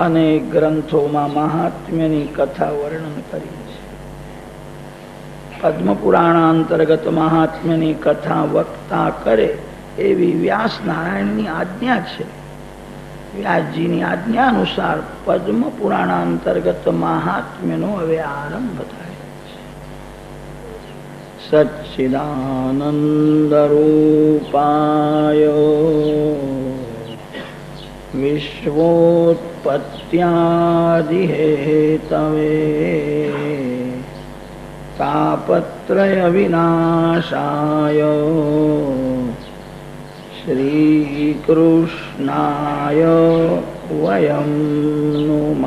અનેક ગ્રંથોમાં મહાત્મ્યની કથા વર્ણન કરી છે. પદ્મ પુરાણ અંતર્ગત મહાત્મ્યની કથા વક્તા કરે એવી વ્યાસ નારાયણની આજ્ઞા છે. વ્યાસજીની આજ્ઞા અનુસાર પદ્મ પુરાણ અંતર્ગત મહાત્મ્યનો હવે આરંભ થાય છે. સચ્ચિદાનંદ રૂપાય વિશ્વોત્પત્યાદિ હેતવે તાપત્રય વિનાશાય શ્રી કૃષ્ણાય વયમ નુમઃ.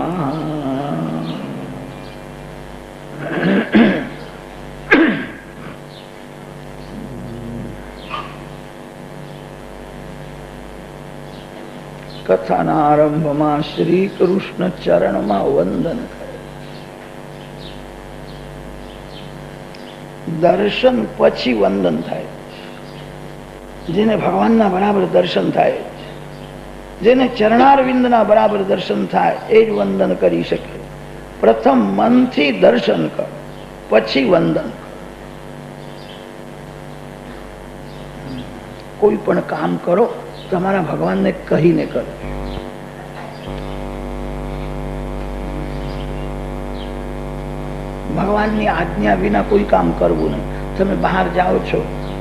કથાના આરંભમાં શ્રી કૃષ્ણ ચરણમાં વંદન કરે. દર્શન પછી વંદન થાય. જેને ભગવાનના બરાબર દર્શન થાય, જેને ચરણારવિંદના બરાબર દર્શન થાય એ જ વંદન કરી શકે. પ્રથમ મનથી દર્શન કર, પછી વંદન કર. કોઈ પણ કામ કરો તમારા ભગવાનને કહીને કરો. ભગવાનની આજ્ઞા વિના કોઈ કામ કરવું નહીં. તમે બહાર જાઓ છો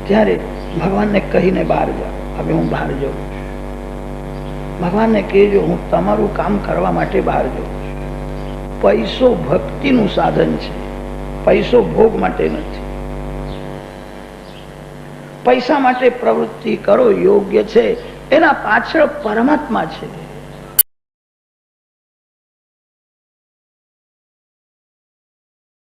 ત્યારે ભગવાનને કહીને બહાર જાઓ, હવે હું બહાર જાઉં છું. ભગવાનને કહેજો હું તમારું કામ કરવા માટે બહાર જાઉં છું. પૈસો ભક્તિનું સાધન છે, પૈસો ભોગ માટે નથી. પૈસા માટે પ્રવૃત્તિ કરો યોગ્ય છે, એના પાછળ પરમાત્મા છે.